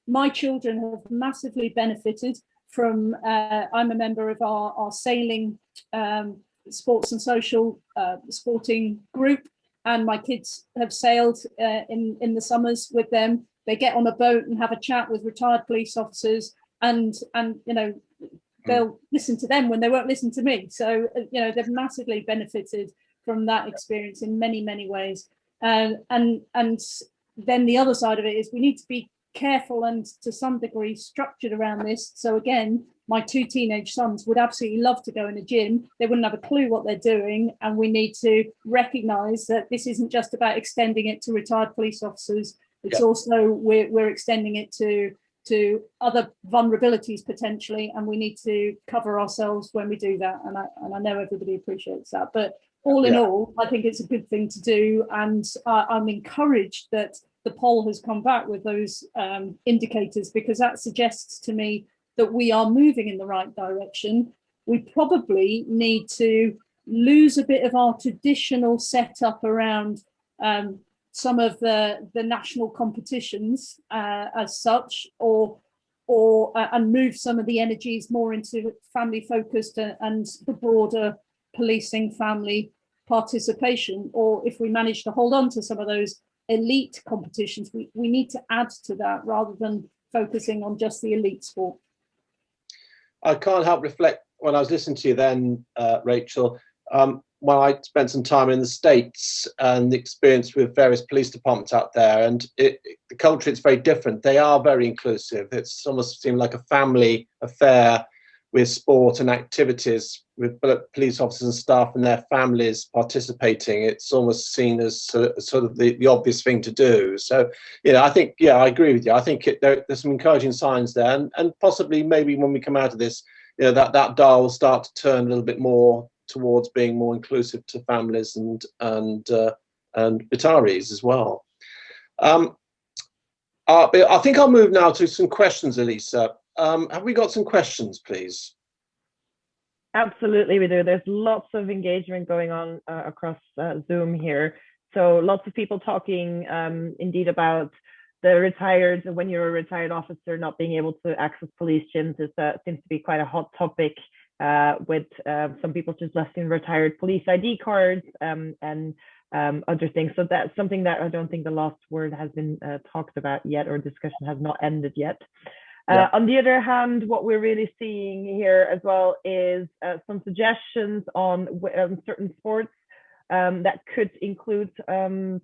Speaker 7: my children have massively benefited from, I'm a member of our sailing sports and social sporting group, and my kids have sailed in the summers with them. They get on a boat and have a chat with retired police officers, and they'll listen to them when they won't listen to me. So, they've massively benefited from that experience in many, many ways. And then the other side of it is we need to be careful and to some degree structured around this. So again, my two teenage sons would absolutely love to go in a gym. They wouldn't have a clue what they're doing. And we need to recognise that this isn't just about extending it to retired police officers. It's also, we're extending it to other vulnerabilities potentially, and we need to cover ourselves when we do that. And I know everybody appreciates that. But all in all, I think it's a good thing to do. And I'm encouraged that the poll has come back with those indicators, because that suggests to me that we are moving in the right direction. We probably need to lose a bit of our traditional setup around some of the national competitions as such, and move some of the energies more into family focused and the broader policing family participation. Or if we manage to hold on to some of those elite competitions, we need to add to that rather than focusing on just the elite sport.
Speaker 2: I can't help reflect when I was listening to you then, Rachel, when I spent some time in the States and the experience with various police departments out there, and the culture is very different. They are very inclusive. It's almost seemed like a family affair with sport and activities with police officers and staff and their families participating. It's almost seen as sort of the obvious thing to do. So, I think, I agree with you. I think there's some encouraging signs there, and possibly maybe when we come out of this, that dial will start to turn a little bit more towards being more inclusive to families and retirees as well. I think I'll move now to some questions, Elisa. Have we got some questions, please?
Speaker 1: Absolutely, we do. There's lots of engagement going on across Zoom here. So lots of people talking indeed about the retired, when you're a retired officer, not being able to access police gyms seems to be quite a hot topic, with some people just listing retired police ID cards and other things. So that's something that I don't think the last word has been talked about yet, or discussion has not ended yet. On the other hand, what we're really seeing here as well is some suggestions on certain sports that could include the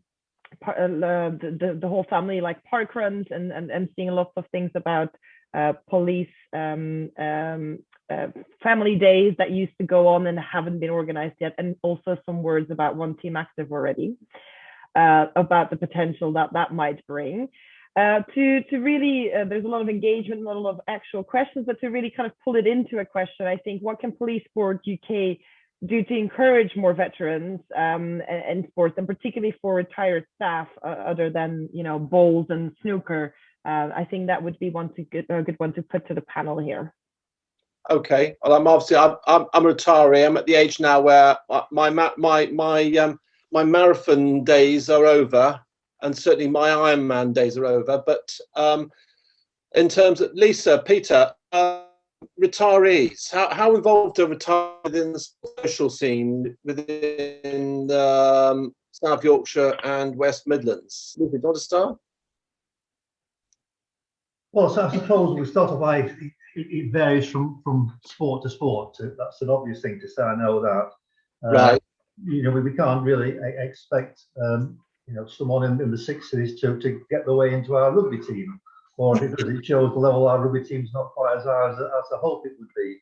Speaker 1: whole family, like park runs, and seeing lots of things about police family days that used to go on and haven't been organized yet, and also some words about One Team Active already, about the potential that that might bring. To really, there's a lot of engagement, not a lot of actual questions, but to really kind of pull it into a question, I think, what can Police Sport UK do to encourage more veterans in sports, and particularly for retired staff, other than, you know, bowls and snooker? I think that would be a good one to put to the panel here.
Speaker 2: Okay, well, I'm obviously I'm a retiree. I'm at the age now where my marathon days are over, and certainly my Ironman days are over. But in terms of Lisa, Peter, retirees, how involved are retirees within the social scene within South Yorkshire and West Midlands? Lisa, do you want to start?
Speaker 4: Well, so I suppose we start off by it varies from sport to sport. That's an obvious thing to say. I know that.
Speaker 2: Right.
Speaker 4: You know, we can't really expect you know, someone in the 60s to get their way into our rugby team, or because it shows the level our rugby team's not quite as high as I hope it would be.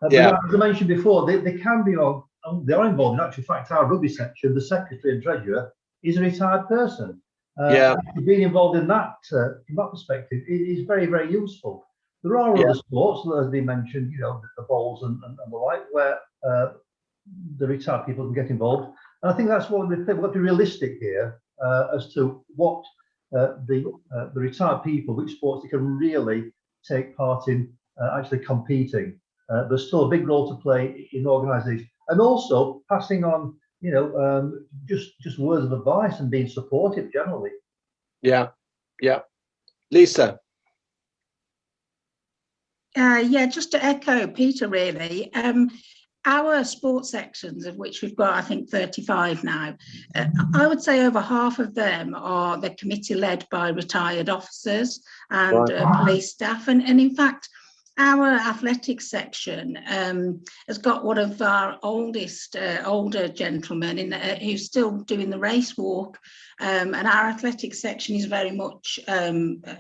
Speaker 2: Yeah.
Speaker 4: But as I mentioned before, they can be, they are involved. In actual fact, our rugby section, the secretary and treasurer, is a retired person.
Speaker 2: Yeah.
Speaker 4: Being involved in that, from that perspective, is very, very useful. There are other sports, as they mentioned, you know, the bowls and the like, where the retired people can get involved. And I think that's what we've got to be realistic here as to what the retired people, which sports they can really take part in actually competing. There's still a big role to play in organisation, and also passing on, you know, just words of advice and being supportive generally. Yeah.
Speaker 2: Lisa.
Speaker 3: Yeah, just to echo Peter, really. Our sports sections, of which we've got, I think, 35 now, I would say over half of them are the committee led by retired officers and police staff. And in fact, our athletics section has got one of our oldest, older gentlemen who's still doing the race walk. And our athletics section is very much,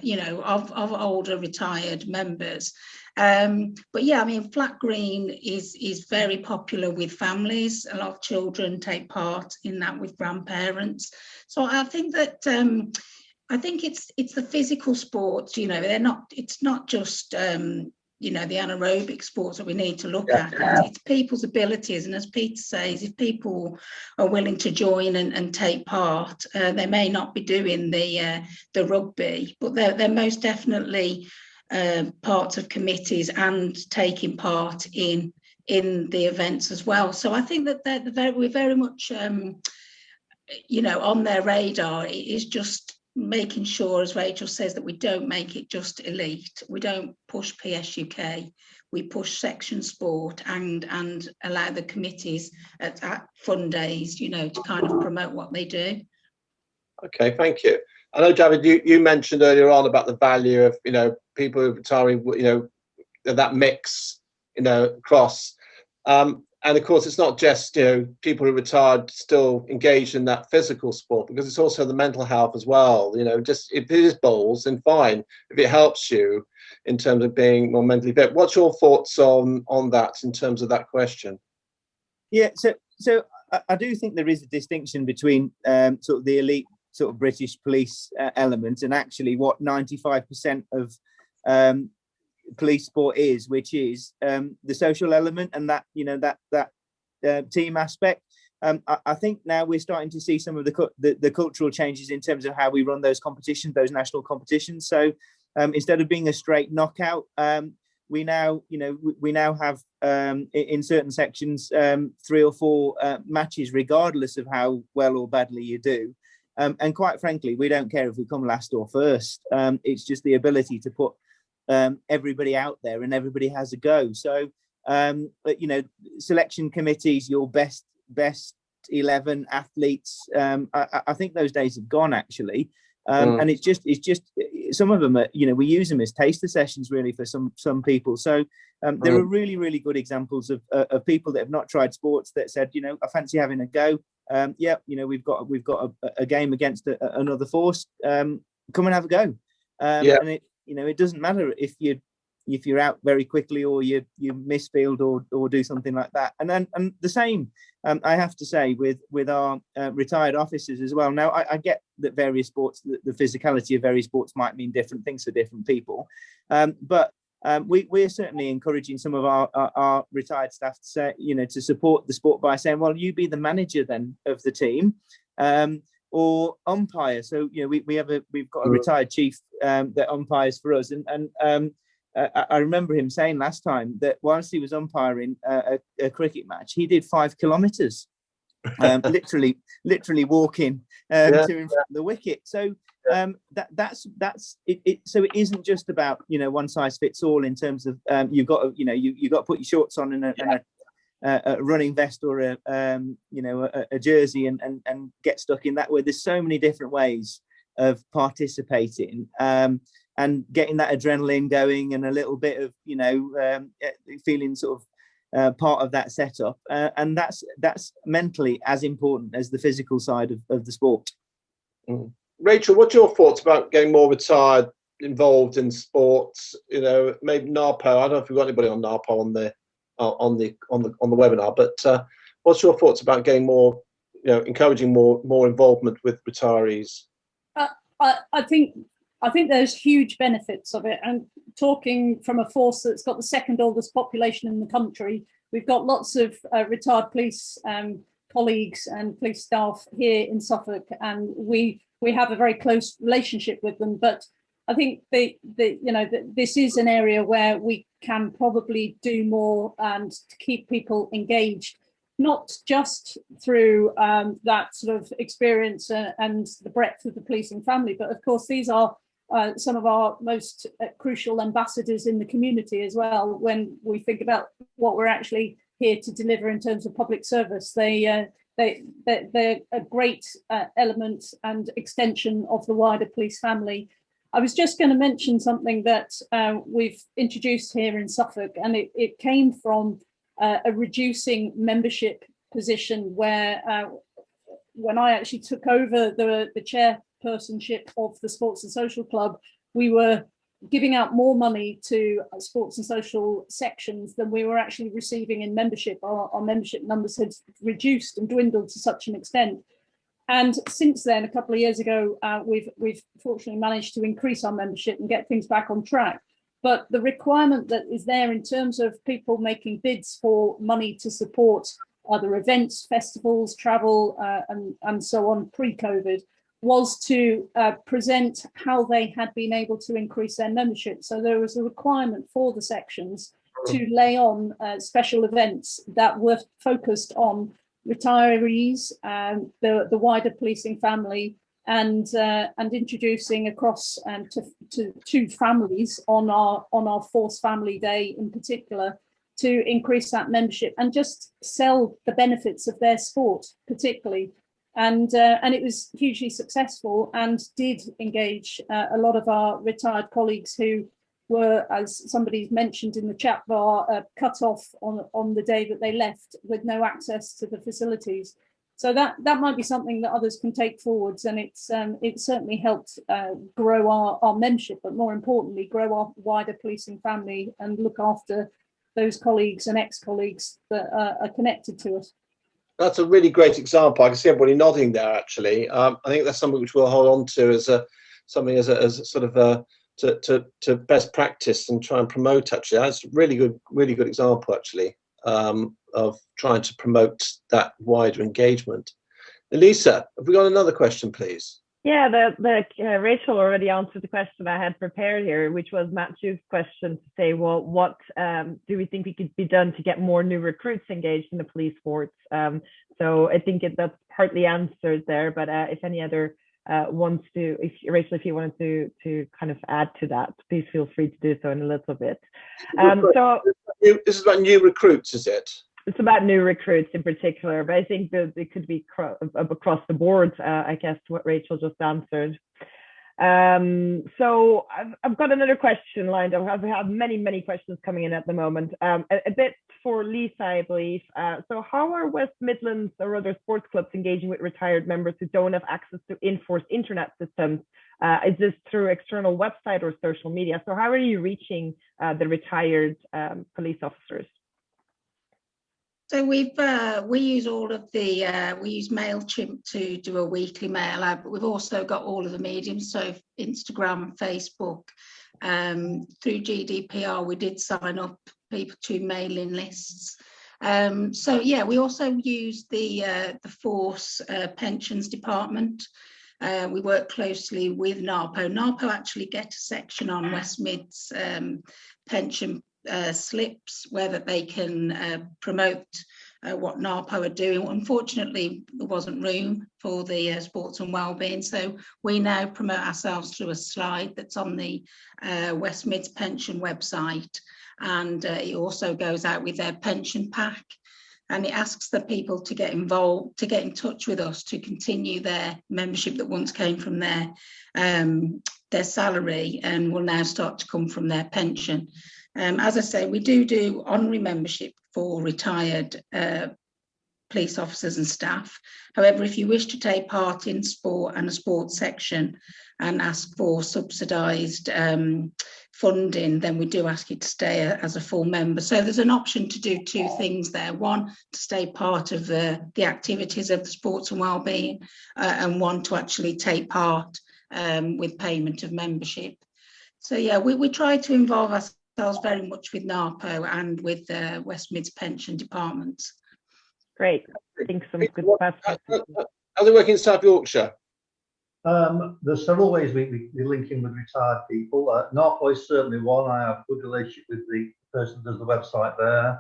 Speaker 3: you know, of older retired members. But yeah, I mean, Flat Green is very popular with families. A lot of children take part in that with grandparents. So I think that I think it's the physical sports. You know, it's not just you know, the anaerobic sports that we need to look at. It's people's abilities, and as Peter says, if people are willing to join and take part, they may not be doing the rugby, but they're most definitely parts of committees and taking part in the events as well. So I think that we're very much you know, on their radar. It is just making sure, as Rachel says, that we don't make it just elite. We don't push PSUK. We push section sport and allow the committees at fun days, you know, to kind of promote what they do.
Speaker 2: Okay, thank you. I know, David, you mentioned earlier on about the value of, you know, people who are retiring, you know, that mix, you know, across. And of course, it's not just, you know, people who are retired still engaged in that physical sport, because it's also the mental health as well. You know, just if it is bowls, then fine. If it helps you in terms of being more mentally fit. What's your thoughts on that in terms of that question?
Speaker 6: Yeah, so I do think there is a distinction between sort of the elite sort of British police element and actually what 95% of police sport is, which is the social element and that, you know, that team aspect. I think now we're starting to see some of the cultural changes in terms of how we run those competitions, those national competitions. So instead of being a straight knockout, we now have in certain sections 3 or 4 matches, regardless of how well or badly you do. And quite frankly, we don't care if we come last or first. It's just the ability to put everybody out there and everybody has a go. So, but, you know, selection committees, your best 11 athletes, I think those days have gone, actually. And it's just some of them are, you know, we use them as taster sessions really for some people. So there are really, really good examples of people that have not tried sports that said, you know, I fancy having a go. Yeah, you know, we've got a game against another force. Come and have a go. And it, you know, it doesn't matter if you're if you're out very quickly, or you misfield or do something like that. And the same, I have to say, with our retired officers as well. Now, I get that various sports, the physicality of various sports might mean different things for different people, but we're certainly encouraging some of our retired staff to say, to support the sport by saying, well, you be the manager then of the team, or umpire. So we've got a retired chief that umpires for us, and I remember him saying last time that whilst he was umpiring a cricket match, he did 5 kilometres, literally walking to in front of the wicket. So that's it. So it isn't just about one size fits all in terms of you've got to you've got to put your shorts on and a running vest or a jersey and get stuck in that way. There's so many different ways of participating and getting that adrenaline going, and a little bit of feeling sort of part of that setup, and that's mentally as important as the physical side of the sport.
Speaker 2: Rachel, what's your thoughts about getting more retired involved in sports? Maybe NARPO. I don't know if we've got anybody on NARPO on the webinar, but what's your thoughts about getting more, encouraging more involvement with retirees?
Speaker 7: I think there's huge benefits of it, and talking from a force that's got the second oldest population in the country, we've got lots of retired police colleagues and police staff here in Suffolk, and we have a very close relationship with them. But I think this is an area where we can probably do more and to keep people engaged, not just through that sort of experience and the breadth of the police and family, but of course these are some of our most crucial ambassadors in the community as well. When we think about what we're actually here to deliver in terms of public service, they're a great element and extension of the wider police family. I was just going to mention something that we've introduced here in Suffolk, and it came from a reducing membership position where when I actually took over the chairpersonship of the Sports and Social Club, we were giving out more money to sports and social sections than we were actually receiving in membership. Our membership numbers had reduced and dwindled to such an extent. And since then, a couple of years ago, we've fortunately managed to increase our membership and get things back on track. But the requirement that is there in terms of people making bids for money to support other events, festivals, travel, and so on pre-COVID, was to present how they had been able to increase their membership. So there was a requirement for the sections to lay on special events that were focused on retirees, the wider policing family, and introducing across to families on our Force Family Day in particular, to increase that membership and just sell the benefits of their sport particularly. And it was hugely successful and did engage a lot of our retired colleagues who were, as somebody's mentioned in the chat bar, cut off on the day that they left with no access to the facilities. So that might be something that others can take forwards, and it certainly helped grow our membership, but more importantly, grow our wider policing family and look after those colleagues and ex-colleagues that are connected to us.
Speaker 2: That's a really great example. I can see everybody nodding there. Actually, I think that's something which we'll hold on to as something as a sort of to best practice and try and promote. Actually, that's a really good example. Actually, of trying to promote that wider engagement. Elisa, have we got another question, please?
Speaker 1: Yeah, Rachel already answered the question I had prepared here, which was Matthew's question to say, well, what do we think we could be done to get more new recruits engaged in the police force? So I think that's partly answered there, but if any other wants to, Rachel, if you wanted to kind of add to that, please feel free to do so in a little bit. So
Speaker 2: this is about new recruits, is it?
Speaker 1: It's about new recruits in particular, but I think that it could be across the board, I guess, what Rachel just answered. So I've got another question lined up. I've had many questions coming in at the moment. A bit for Lisa, I believe. So how are West Midlands or other sports clubs engaging with retired members who don't have access to enforced internet systems? Is this through external website or social media? So how are you reaching the retired police officers?
Speaker 3: So we use all of the we use MailChimp to do a weekly mail out, but we've also got all of the mediums, so Instagram, Facebook. Through GDPR, we did sign up people to mailing lists. So yeah, we also use the Force Pensions Department. We work closely with NARPO. NARPO actually get a section on West Mid's pension slips where that they can promote what NARPO are doing. Unfortunately, there wasn't room for the sports and wellbeing, so we now promote ourselves through a slide that's on the West Mid's pension website, and it also goes out with their pension pack, and it asks the people to get involved, to get in touch with us to continue their membership that once came from their salary and will now start to come from their pension. As I say, we do honorary membership for retired police officers and staff. However, if you wish to take part in sport and a sports section and ask for subsidised funding, then we do ask you to stay as a full member. So there's an option to do two things there. One, to stay part of the activities of the sports and wellbeing, and one to actually take part with payment of membership. So yeah, we try to involve ourselves very much with NARPO and with the West Mids Pension Department.
Speaker 1: Great. I think some good questions.
Speaker 2: How they work in South Yorkshire?
Speaker 4: There's several ways we link in with retired people. NARPO is certainly one. I have a good relationship with the person who does the website there.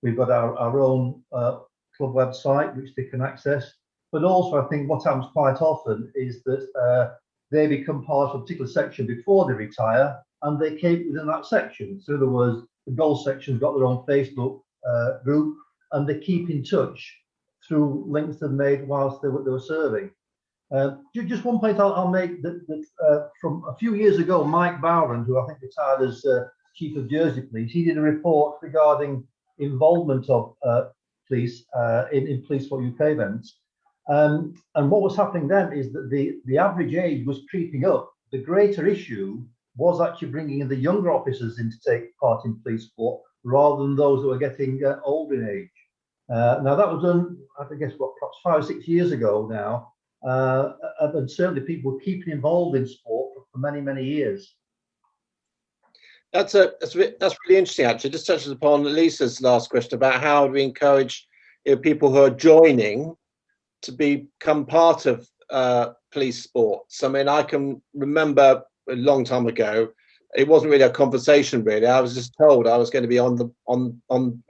Speaker 4: We've got our own club website, which they can access. But also, I think what happens quite often is that they become part of a particular section before they retire, and they keep within that section. So in other words, the gold section's got their own Facebook group, and they keep in touch through links they've made whilst they were serving. Just one point I'll make that from a few years ago, Mike Bowron, who I think retired as Chief of Jersey Police, he did a report regarding involvement of police in Police for UK events. And what was happening then is that the average age was creeping up. The greater issue was actually bringing in the younger officers in to take part in police sport rather than those that were getting older in age. Now that was done, I guess, perhaps 5 or 6 years ago now, and certainly people were keeping involved in sport for many years.
Speaker 2: That's really interesting, actually. Just touches upon Lisa's last question about how do we encourage people who are joining to become part of police sports. I mean, I can remember a long time ago, it wasn't really a conversation, really. I was just told I was going to be on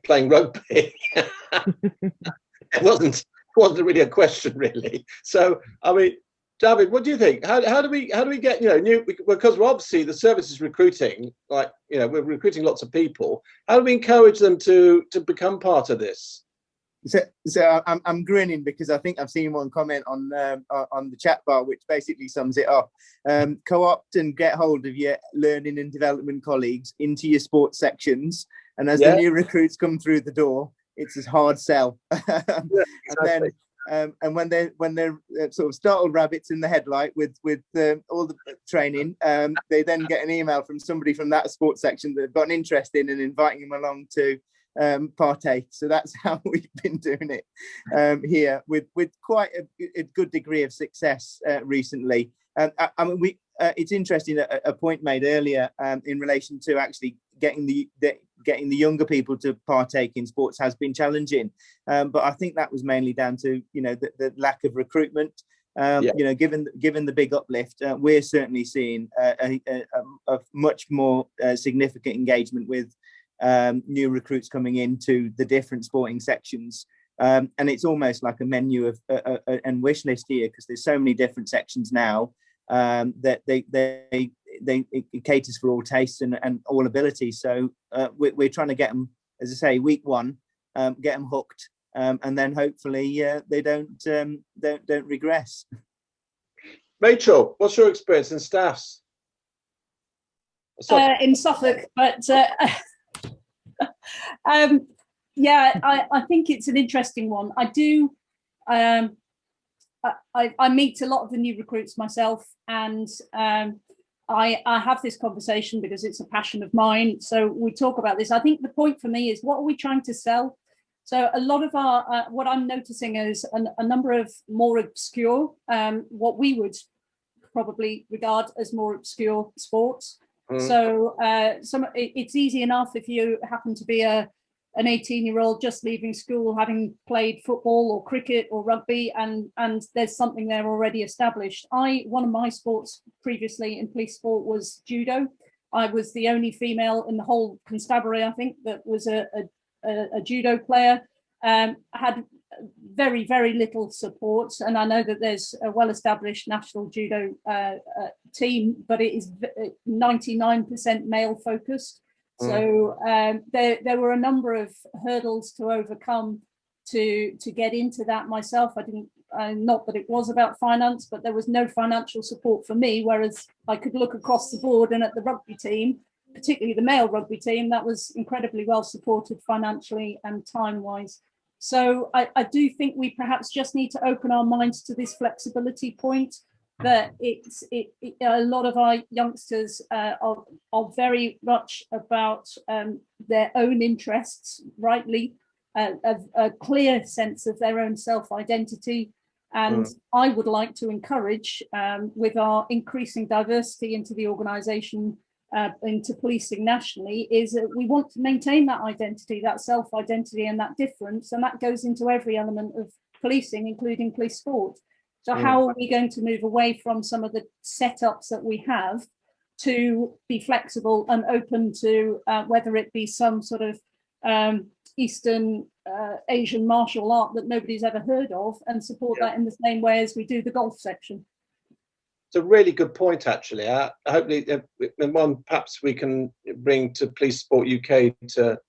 Speaker 2: playing rugby. It wasn't really a question, really. So, I mean, David, what do you think? How do we get new? Because we're obviously the service is recruiting, like we're recruiting lots of people. How do we encourage them to become part of this?
Speaker 6: So I'm grinning because I think I've seen one comment on the chat bar which basically sums it up. Co-opt and get hold of your learning and development colleagues into your sports sections, and as the new recruits come through the door, it's a hard sell. Exactly. And when they're sort of startled rabbits in the headlight with all the training, they then get an email from somebody from that sports section that they've got an interest in and inviting them along to partake. So that's how we've been doing it here with quite a good degree of success recently. I mean, it's interesting a point made earlier in relation to actually getting the younger people to partake in sports has been challenging, but I think that was mainly down to the lack of recruitment. Given the big uplift, we're certainly seeing a much more significant engagement with new recruits coming into the different sporting sections, and it's almost like a menu of and wish list here, because there's so many different sections now that it caters for all tastes and all abilities. So we're trying to get them, as I say, week one, get them hooked, and then hopefully they don't regress.
Speaker 2: Rachel, what's your experience in staffs?
Speaker 7: In Suffolk, but yeah, I think it's an interesting one. I do. I meet a lot of the new recruits myself, and I have this conversation because it's a passion of mine. So we talk about this. I think the point for me is, what are we trying to sell? So a lot of our, what I'm noticing is a number of more obscure, what we would probably regard as more obscure sports. So it's easy enough if you happen to be an 18-year-old just leaving school, having played football or cricket or rugby, and there's something there already established. One of my sports previously in police sport was judo. I was the only female in the whole constabulary, I think, that was a judo player. Had very, very little support, and I know that there's a well-established national judo team, but it is 99% male focused. So there were a number of hurdles to overcome to get into that myself. I didn't, not that it was about finance, but there was no financial support for me, whereas I could look across the board, and at the rugby team, particularly the male rugby team, that was incredibly well supported financially and time-wise. So I do think we perhaps just need to open our minds to this flexibility point, that a lot of our youngsters are very much about their own interests, rightly, a clear sense of their own self-identity. And I would like to encourage, with our increasing diversity into the organisation, into policing nationally, is that we want to maintain that identity, that self-identity and that difference, and that goes into every element of policing, including police sport. So how are we going to move away from some of the setups that we have to be flexible and open to whether it be some sort of Eastern Asian martial art that nobody's ever heard of, and support that in the same way as we do the golf section?
Speaker 2: It's a really good point, actually. Hopefully, one perhaps we can bring to Police Sport UK to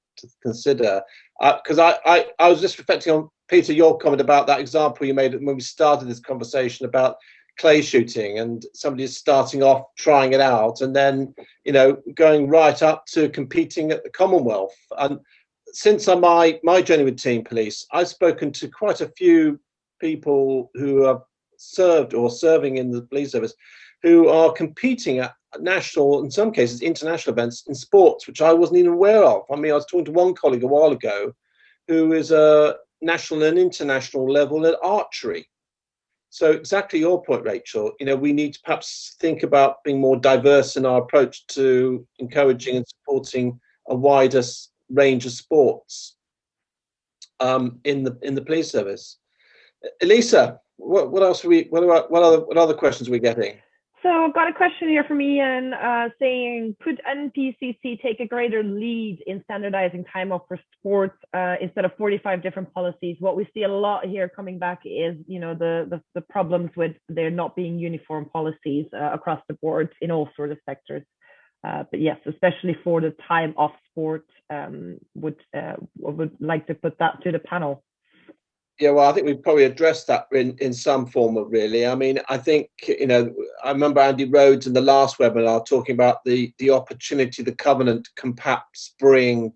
Speaker 2: consider. Because I was just reflecting on, Peter, your comment about that example you made when we started this conversation about clay shooting, and somebody is starting off trying it out, and then going right up to competing at the Commonwealth. And since my journey with Team Police, I've spoken to quite a few people who have served or serving in the police service, who are competing at national, in some cases international events in sports, which I wasn't even aware of. I mean, I was talking to one colleague a while ago who is a national and international level at archery. So exactly your point, Rachel, we need to perhaps think about being more diverse in our approach to encouraging and supporting a wider range of sports in the police service. Elisa, what else are we? What other questions are we getting?
Speaker 1: So I've got a question here from Ian saying, could NPCC take a greater lead in standardizing time off for sports instead of 45 different policies? What we see a lot here coming back is, the problems with there not being uniform policies across the board in all sorts of sectors. But yes, especially for the time off sport, would like to put that to the panel.
Speaker 2: Yeah, well, I think we've probably addressed that in some form of really. I mean, I think, I remember Andy Rhodes in the last webinar talking about the opportunity the covenant can perhaps bring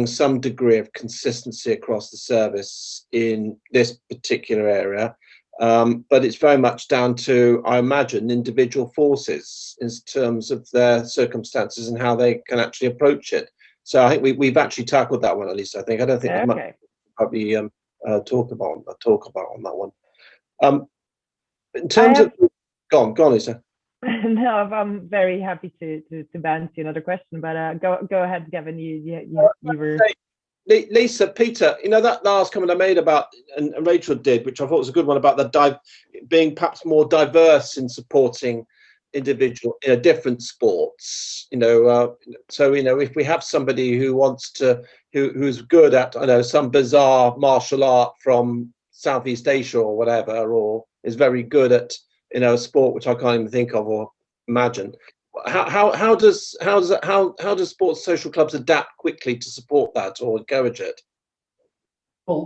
Speaker 2: some degree of consistency across the service in this particular area. But it's very much down to, I imagine, individual forces in terms of their circumstances and how they can actually approach it. So I think we've actually tackled that one, at least I think. I don't think there's much probably talk about on that one. In terms of, go on, Lisa.
Speaker 1: No, I'm very happy to answer another question, but go ahead, Gavin. You were.
Speaker 2: Lisa, Peter, that last comment I made about, and Rachel did, which I thought was a good one, about the being perhaps more diverse in supporting individual different sports. So if we have somebody who wants to, who's good at some bizarre martial art from Southeast Asia or whatever, or is very good at a sport which I can't even think of or imagine. How does sports social clubs adapt quickly to support that or encourage it?
Speaker 4: Well,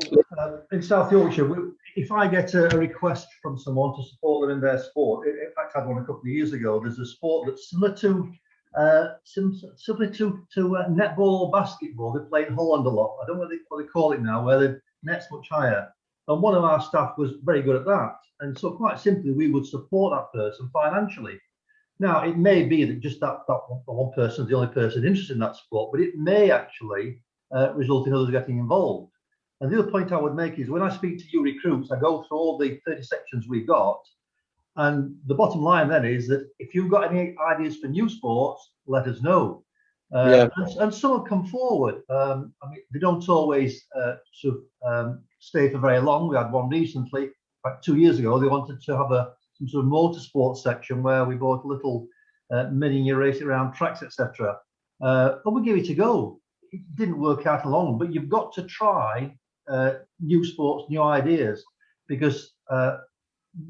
Speaker 4: in South Yorkshire, if I get a request from someone to support them in their sport, in fact, I had one a couple of years ago. There's a sport that's similar to netball or basketball. They play in Holland a lot. I don't know what they call it now, where the net's much higher. And one of our staff was very good at that. And so quite simply, we would support that person financially. Now, it may be that just that one person is the only person interested in that sport, but it may actually result in others getting involved. And the other point I would make is when I speak to you recruits, I go through all the 30 sections we've got. And the bottom line then is that if you've got any ideas for new sports, let us know. And some have come forward. I mean, they don't always stay for very long. We had one recently, like 2 years ago. They wanted to have some sort of motorsport section where we bought a little mini race around tracks, etc. And we gave it a go. It didn't work out along, but you've got to try new sports, new ideas, because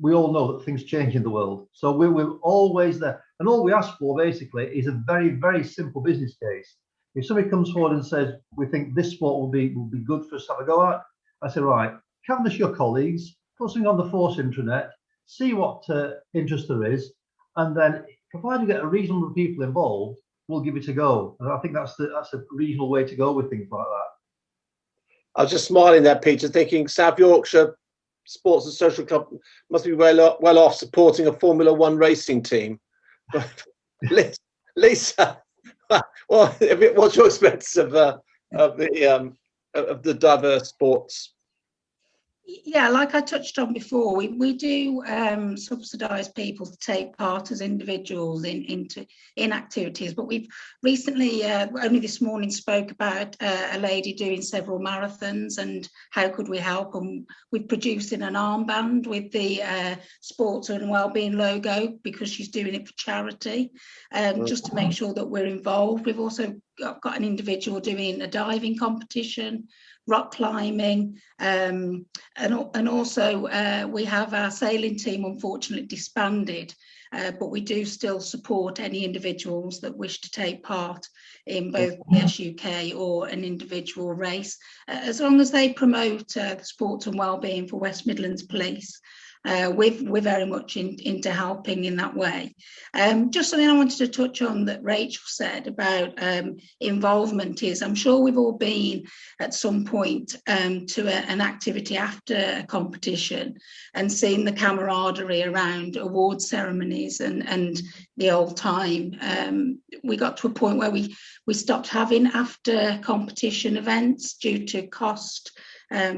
Speaker 4: we all know that things change in the world. So we're always there. And all we ask for basically is a very, very simple business case. If somebody comes forward and says, we think this sport will be good for us to have a go at, I say, right, canvass your colleagues, put something on the Force intranet, see what interest there is, and then provided you get a reasonable number of people involved, we'll give it a go. And I think that's a reasonable way to go with things like that.
Speaker 2: I was just smiling there, Peter, thinking South Yorkshire Sports and Social Club must be well off supporting a Formula One racing team. Lisa, well, what's your experience of the diverse sports?
Speaker 3: Yeah, like I touched on before, we do subsidise people to take part as individuals in activities, but we've recently, only this morning, spoke about a lady doing several marathons and how could we help, and we're producing an armband with the Sports and Wellbeing logo because she's doing it for charity, just to make sure that we're involved. We've also got an individual doing a diving competition, rock climbing, and also we have our sailing team unfortunately disbanded, but we do still support any individuals that wish to take part in both PS UK or an individual race, as long as they promote the sports and wellbeing for West Midlands Police. We're very much into helping in that way. Just something I wanted to touch on that Rachel said about involvement is, I'm sure we've all been at some point to an activity after a competition and seen the camaraderie around award ceremonies and the old time. We got to a point where we stopped having after competition events due to cost,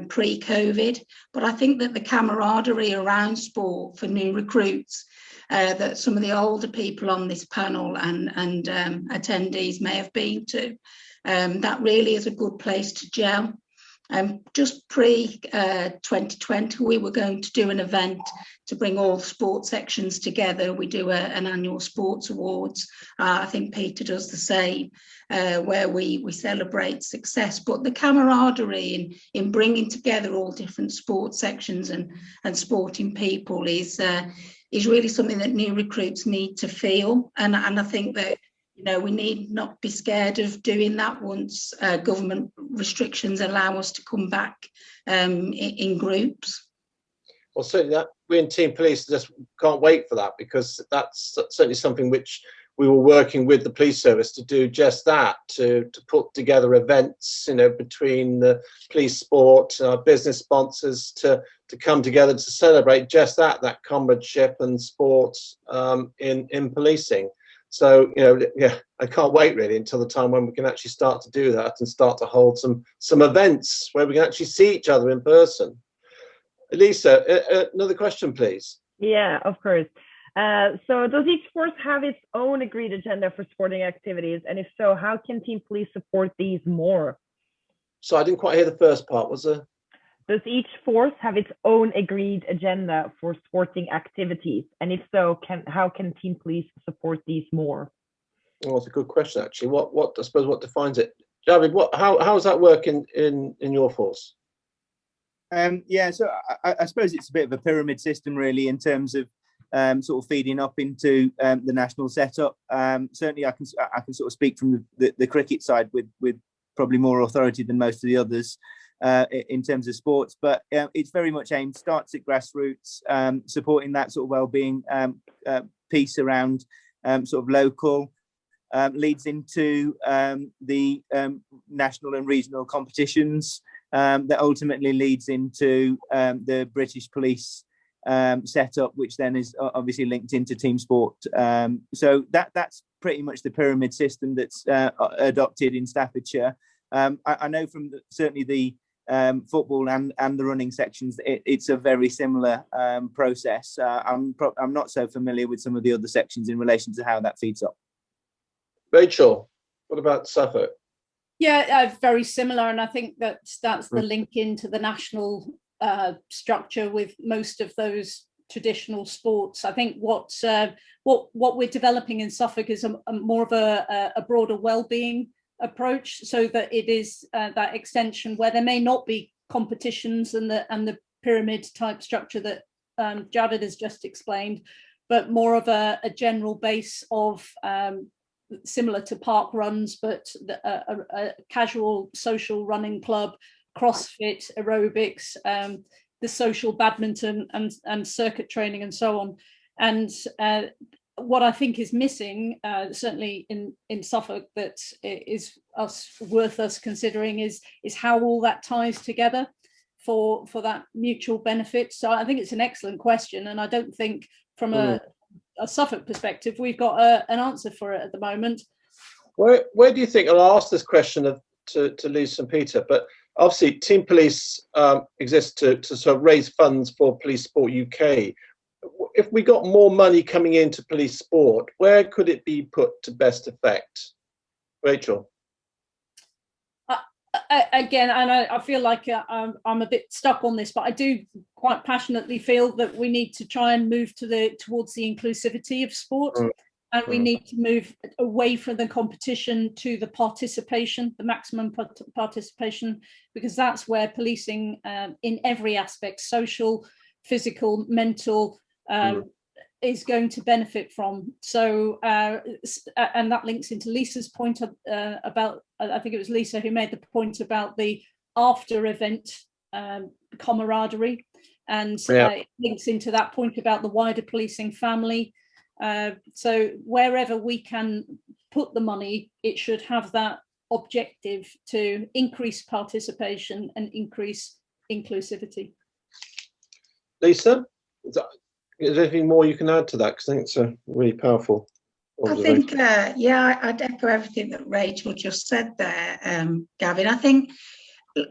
Speaker 3: pre-COVID, but I think that the camaraderie around sport for new recruits that some of the older people on this panel and attendees may have been to, that really is a good place to gel. Just pre-2020, we were going to do an event to bring all the sports sections together. We do an annual sports awards. I think Peter does the same, where we celebrate success. But the camaraderie in bringing together all different sports sections and sporting people is really something that new recruits need to feel. And I think that, you know, we need not be scared of doing that once government restrictions allow us to come back in groups.
Speaker 2: Well, certainly that we in TeamPolice just can't wait for that, because that's certainly something which we were working with the police service to do just that, to put together events, you know, between the police sport, business sponsors to come together to celebrate just that comradeship and sports in policing. So, you know, yeah, I can't wait really until the time when we can actually start to do that and start to hold some events where we can actually see each other in person. Lisa, another question, please.
Speaker 1: Yeah, of course. So does each force have its own agreed agenda for sporting activities? And if so, how can TeamPolice support these more?
Speaker 2: So I didn't quite hear the first part. Was there?
Speaker 1: Does each force have its own agreed agenda for sporting activities? And if so, how can TeamPolice support these more?
Speaker 2: Well, that's a good question, actually. What I suppose what defines it? Javid, how does that work in your force?
Speaker 6: Yeah, so I suppose it's a bit of a pyramid system, really, in terms of sort of feeding up into the national setup. Certainly, I can sort of speak from the cricket side with probably more authority than most of the others. in terms of sports, but it's very much aimed, starts at grassroots, supporting that sort of wellbeing piece around sort of local, leads into the national and regional competitions, that ultimately leads into the British Police setup, which then is obviously linked into team sport. So that's pretty much the pyramid system that's adopted in Staffordshire. I know from certainly the football and the running sections, it's a very similar process. I'm not so familiar with some of the other sections in relation to how that feeds up.
Speaker 2: Rachel, what about Suffolk?
Speaker 7: Yeah, very similar, and I think that's the link into the national structure with most of those traditional sports. I think what we're developing in Suffolk is a more of a broader wellbeing approach, so that it is that extension where there may not be competitions and the pyramid type structure that Javid has just explained, but more of a general base of similar to park runs, but a casual social running club, CrossFit, aerobics, the social badminton and circuit training and so on. And what I think is missing, certainly in Suffolk, that is worth us considering is how all that ties together for that mutual benefit. So I think it's an excellent question, and I don't think from a Suffolk perspective we've got an answer for it at the moment.
Speaker 2: Where do you think, I'll ask this question to Lisa and Peter, but obviously TeamPolice exists to sort of raise funds for Police Sport UK. If we got more money coming into police sport, where could it be put to best effect? Rachel?
Speaker 7: Again, and I feel like I'm a bit stuck on this, but I do quite passionately feel that we need to try and move towards the inclusivity of sport, and we need to move away from the competition to the participation, the maximum participation, because that's where policing in every aspect, social, physical, mental, is going to benefit from. So and that links into Lisa's point about, I think it was Lisa who made the point about the after event camaraderie, and it links into that point about the wider policing family. So wherever we can put the money, it should have that objective to increase participation and increase inclusivity.
Speaker 2: Lisa, is there anything more you can add to that? Because I think it's a really powerful observation.
Speaker 3: I think, I'd echo everything that Rachel just said there, Gavin. I think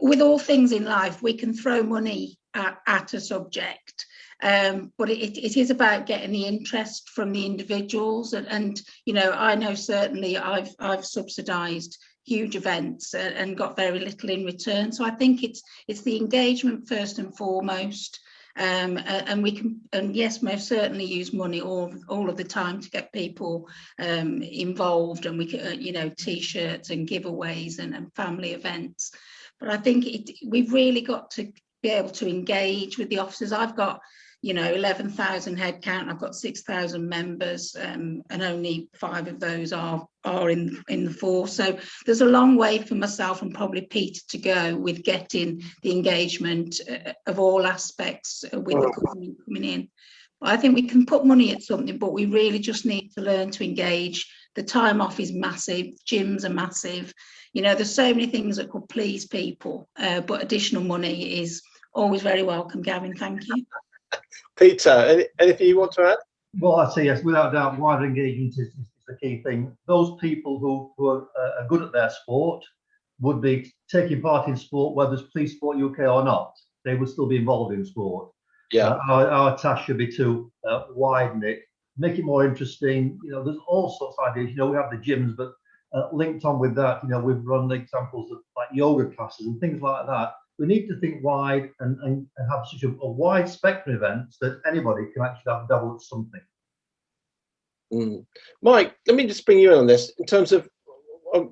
Speaker 3: with all things in life, we can throw money at a subject, but it is about getting the interest from the individuals. And you know, I know certainly I've subsidised huge events and got very little in return. So I think it's the engagement first and foremost. And we can, and yes, most certainly use money all of the time to get people involved, and we can, you know, t-shirts and giveaways and family events. But I think we've really got to be able to engage with the officers. I've got, you know, 11,000 head count. I've got 6,000 members, and only 5 of those are in the force. So there's a long way for myself and probably Peter to go with getting the engagement of all aspects with the government coming in. But I think we can put money at something, but we really just need to learn to engage. The time off is massive. Gyms are massive. You know, there's so many things that could please people, but additional money is always very welcome. Gavin, thank you.
Speaker 2: Peter, anything you want to add?
Speaker 4: Well, I'd say yes, without doubt, wider engagement is the key thing. Those people who are good at their sport would be taking part in sport, whether it's Police Sport UK or not. They would still be involved in sport.
Speaker 2: Yeah.
Speaker 4: Our task should be to widen it, make it more interesting. You know, there's all sorts of ideas. You know, we have the gyms, but linked on with that, you know, we've run examples of like yoga classes and things like that. We need to think wide and have such a wide spectrum of events that anybody can actually have double at something.
Speaker 2: Mike, let me just bring you in on this in terms of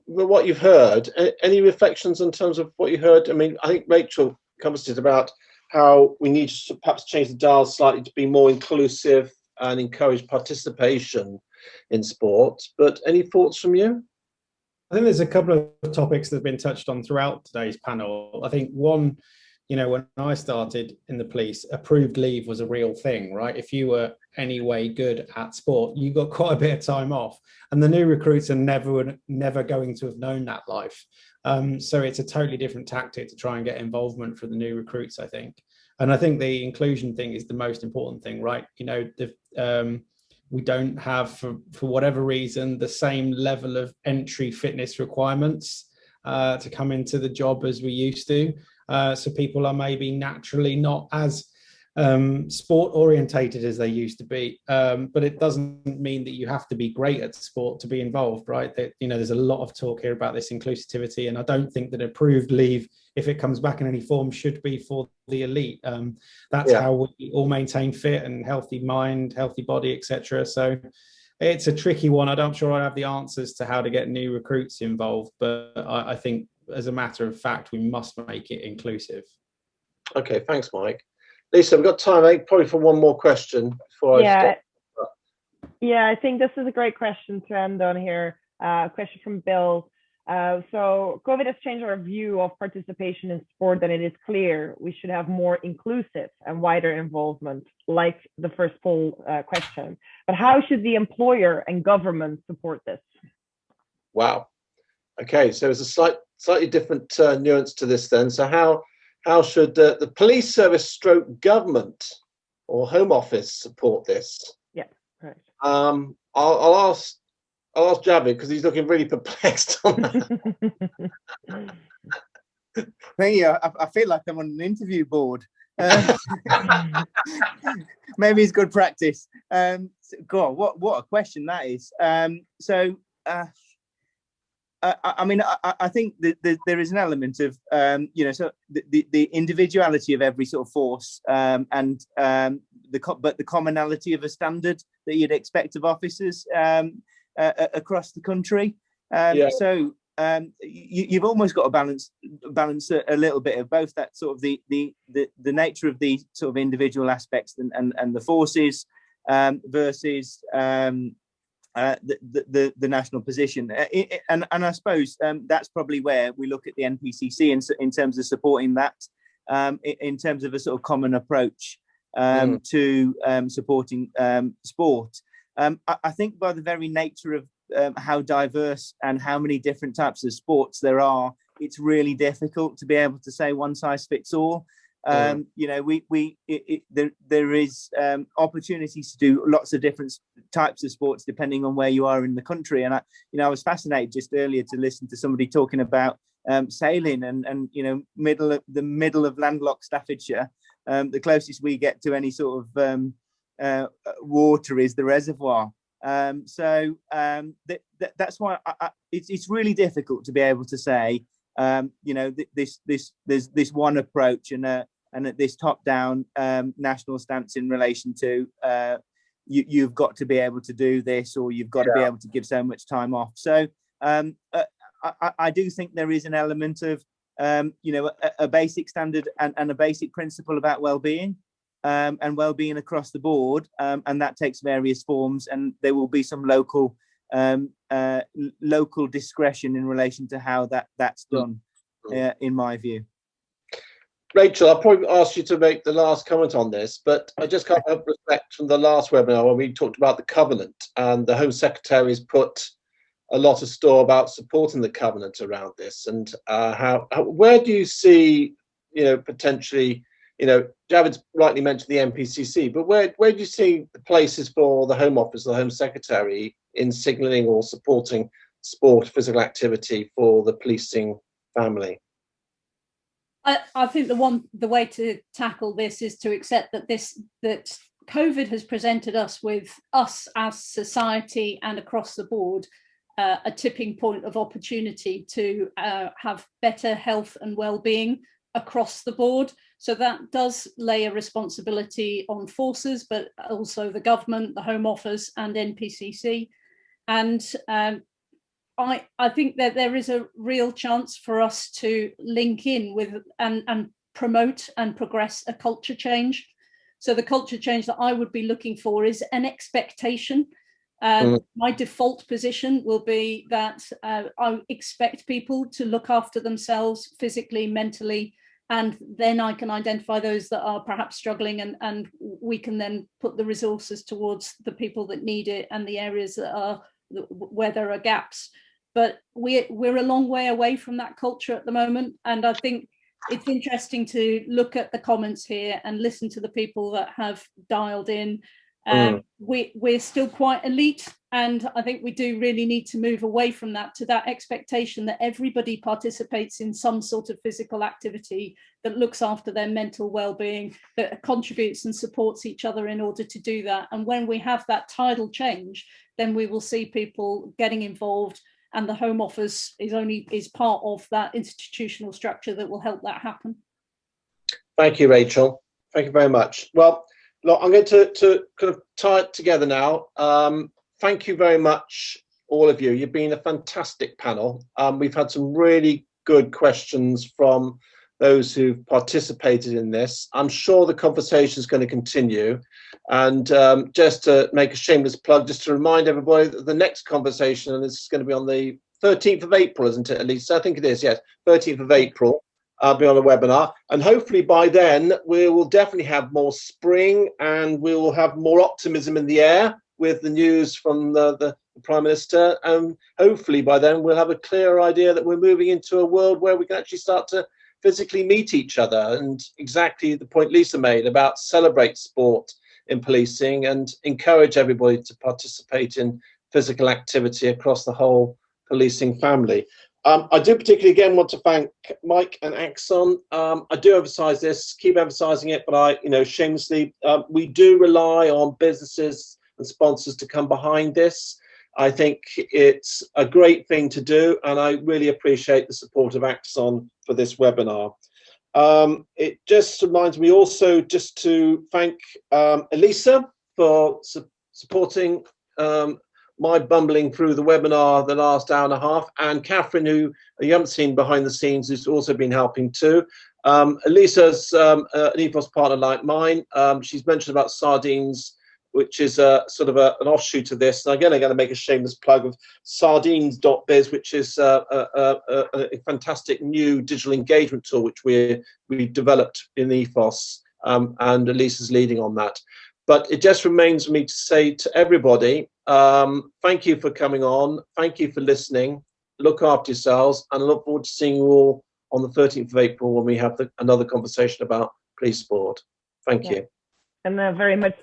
Speaker 2: what you've heard. Any reflections in terms of what you heard? I mean, I think Rachel commented about how we need to perhaps change the dial slightly to be more inclusive and encourage participation in sport. But any thoughts from you?
Speaker 5: I think there's a couple of topics that have been touched on throughout today's panel. I think one, when I started in the police, approved leave was a real thing, right? If you were anyway good at sport, you got quite a bit of time off, and the new recruits are never going to have known that life. So it's a totally different tactic to try and get involvement for the new recruits, I think. And I think the inclusion thing is the most important thing, right? We don't have, for whatever reason, the same level of entry fitness requirements to come into the job as we used to. So people are maybe naturally not as sport orientated as they used to be, but it doesn't mean that you have to be great at sport to be involved, right? That, there's a lot of talk here about this inclusivity, and I don't think that approved leave, if it comes back in any form, should be for the elite. That's how we all maintain fit and healthy mind, healthy body, etc. So it's a tricky one. I'm sure I have the answers to how to get new recruits involved, but I think as a matter of fact, we must make it inclusive.
Speaker 2: Okay, thanks, Mike. Lisa, we've got time, probably for one more question before I stop.
Speaker 1: Yeah, I think this is a great question to end on here. A question from Bill. So COVID has changed our view of participation in sport, and it is clear we should have more inclusive and wider involvement, like the first poll question. But how should the employer and government support this?
Speaker 2: Wow. Okay, so there's a slightly different nuance to this then. So how should the police service stroke government or Home Office support this?
Speaker 1: Yeah, right.
Speaker 2: I'll ask Javid, because he's looking really perplexed on that.
Speaker 6: I feel like I'm on an interview board. Maybe it's good practice. God, what a question that is. I think that there is an element of, so the individuality of every sort of force, but the commonality of a standard that you'd expect of officers across the country. So you've almost got to balance a little bit of both, that sort of the nature of the sort of individual aspects and the forces versus the national position, and I suppose that's probably where we look at the NPCC in terms of supporting that, in terms of a sort of common approach to supporting sport. I think by the very nature of how diverse and how many different types of sports there are, it's really difficult to be able to say one size fits all. There is opportunities to do lots of different types of sports depending on where you are in the country. And I was fascinated just earlier to listen to somebody talking about sailing and the middle of landlocked Staffordshire. The closest we get to any sort of water is the reservoir. So that's why it's really difficult to be able to say, there's this one approach and at this top-down national stance in relation to you've got to be able to do this, or you've got to be able to give so much time off. So I do think there is an element of a basic standard and a basic principle about well-being. And well-being across the board, and that takes various forms, and there will be some local discretion in relation to how that's done, in my view.
Speaker 2: Rachel, I'll probably ask you to make the last comment on this, but I just can't help reflect from the last webinar when we talked about the covenant, and the Home Secretary's put a lot of store about supporting the covenant around this, and where do you see, potentially, Javid's rightly mentioned the NPCC, but where do you see the places for the Home Office, the Home Secretary, in signalling or supporting sport, physical activity for the policing family?
Speaker 7: I think the way to tackle this is to accept that COVID has presented us as society and across the board a tipping point of opportunity to have better health and well-being across the board. So that does lay a responsibility on forces, but also the government, the Home Office and NPCC. And I think that there is a real chance for us to link in with and promote and progress a culture change. So the culture change that I would be looking for is an expectation My default position will be that I expect people to look after themselves physically, mentally, and then I can identify those that are perhaps struggling, and we can then put the resources towards the people that need it and the areas that are where there are gaps. But we're a long way away from that culture at the moment, and I think it's interesting to look at the comments here and listen to the people that have dialed in. We're still quite elite, and I think we do really need to move away from that to that expectation that everybody participates in some sort of physical activity that looks after their mental well-being, that contributes and supports each other in order to do that. And when we have that tidal change, then we will see people getting involved, and the Home Office is part of that institutional structure that will help that happen.
Speaker 2: Thank you, Rachel. Thank you very much. Well, look, I'm going to kind of tie it together now. Thank you very much, all of you. You've been a fantastic panel. We've had some really good questions from those who've participated in this. I'm sure the conversation is going to continue. And just to make a shameless plug, just to remind everybody that the next conversation, and this is going to be on the 13th of April, isn't it, Elisa? I think it is, yes, 13th of April. I'll be on a webinar, and hopefully by then we will definitely have more spring, and we will have more optimism in the air with the news from the Prime Minister, and hopefully by then we'll have a clear idea that we're moving into a world where we can actually start to physically meet each other, and exactly the point Lisa made about celebrate sport in policing and encourage everybody to participate in physical activity across the whole policing family. I do particularly again want to thank Mike and Axon. I do emphasize this, keep emphasizing it, but shamelessly, we do rely on businesses and sponsors to come behind this. I think it's a great thing to do, and I really appreciate the support of Axon for this webinar. It just reminds me also just to thank Elisa for supporting my bumbling through the webinar the last hour and a half, and Catherine, who you haven't seen behind the scenes, who's also been helping too. Elisa's an ethos partner like mine. She's mentioned about sardines, which is sort of an offshoot of this. And again, I'm going to make a shameless plug of sardines.biz, which is a fantastic new digital engagement tool which we developed in ethos, and Elisa's leading on that. But it just remains for me to say to everybody, thank you for coming on. Thank you for listening. Look after yourselves, and I look forward to seeing you all on the 13th of April when we have another conversation about police sport. Thank you.
Speaker 1: And very much,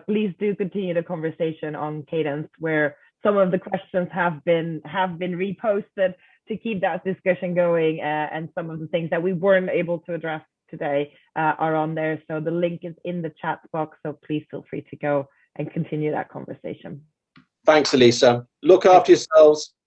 Speaker 1: please do continue the conversation on Cadence, where some of the questions have been reposted to keep that discussion going, and some of the things that we weren't able to address today are on there. So the link is in the chat box, so please feel free to go and continue that conversation.
Speaker 2: Thanks, Elisa. Look after yourselves.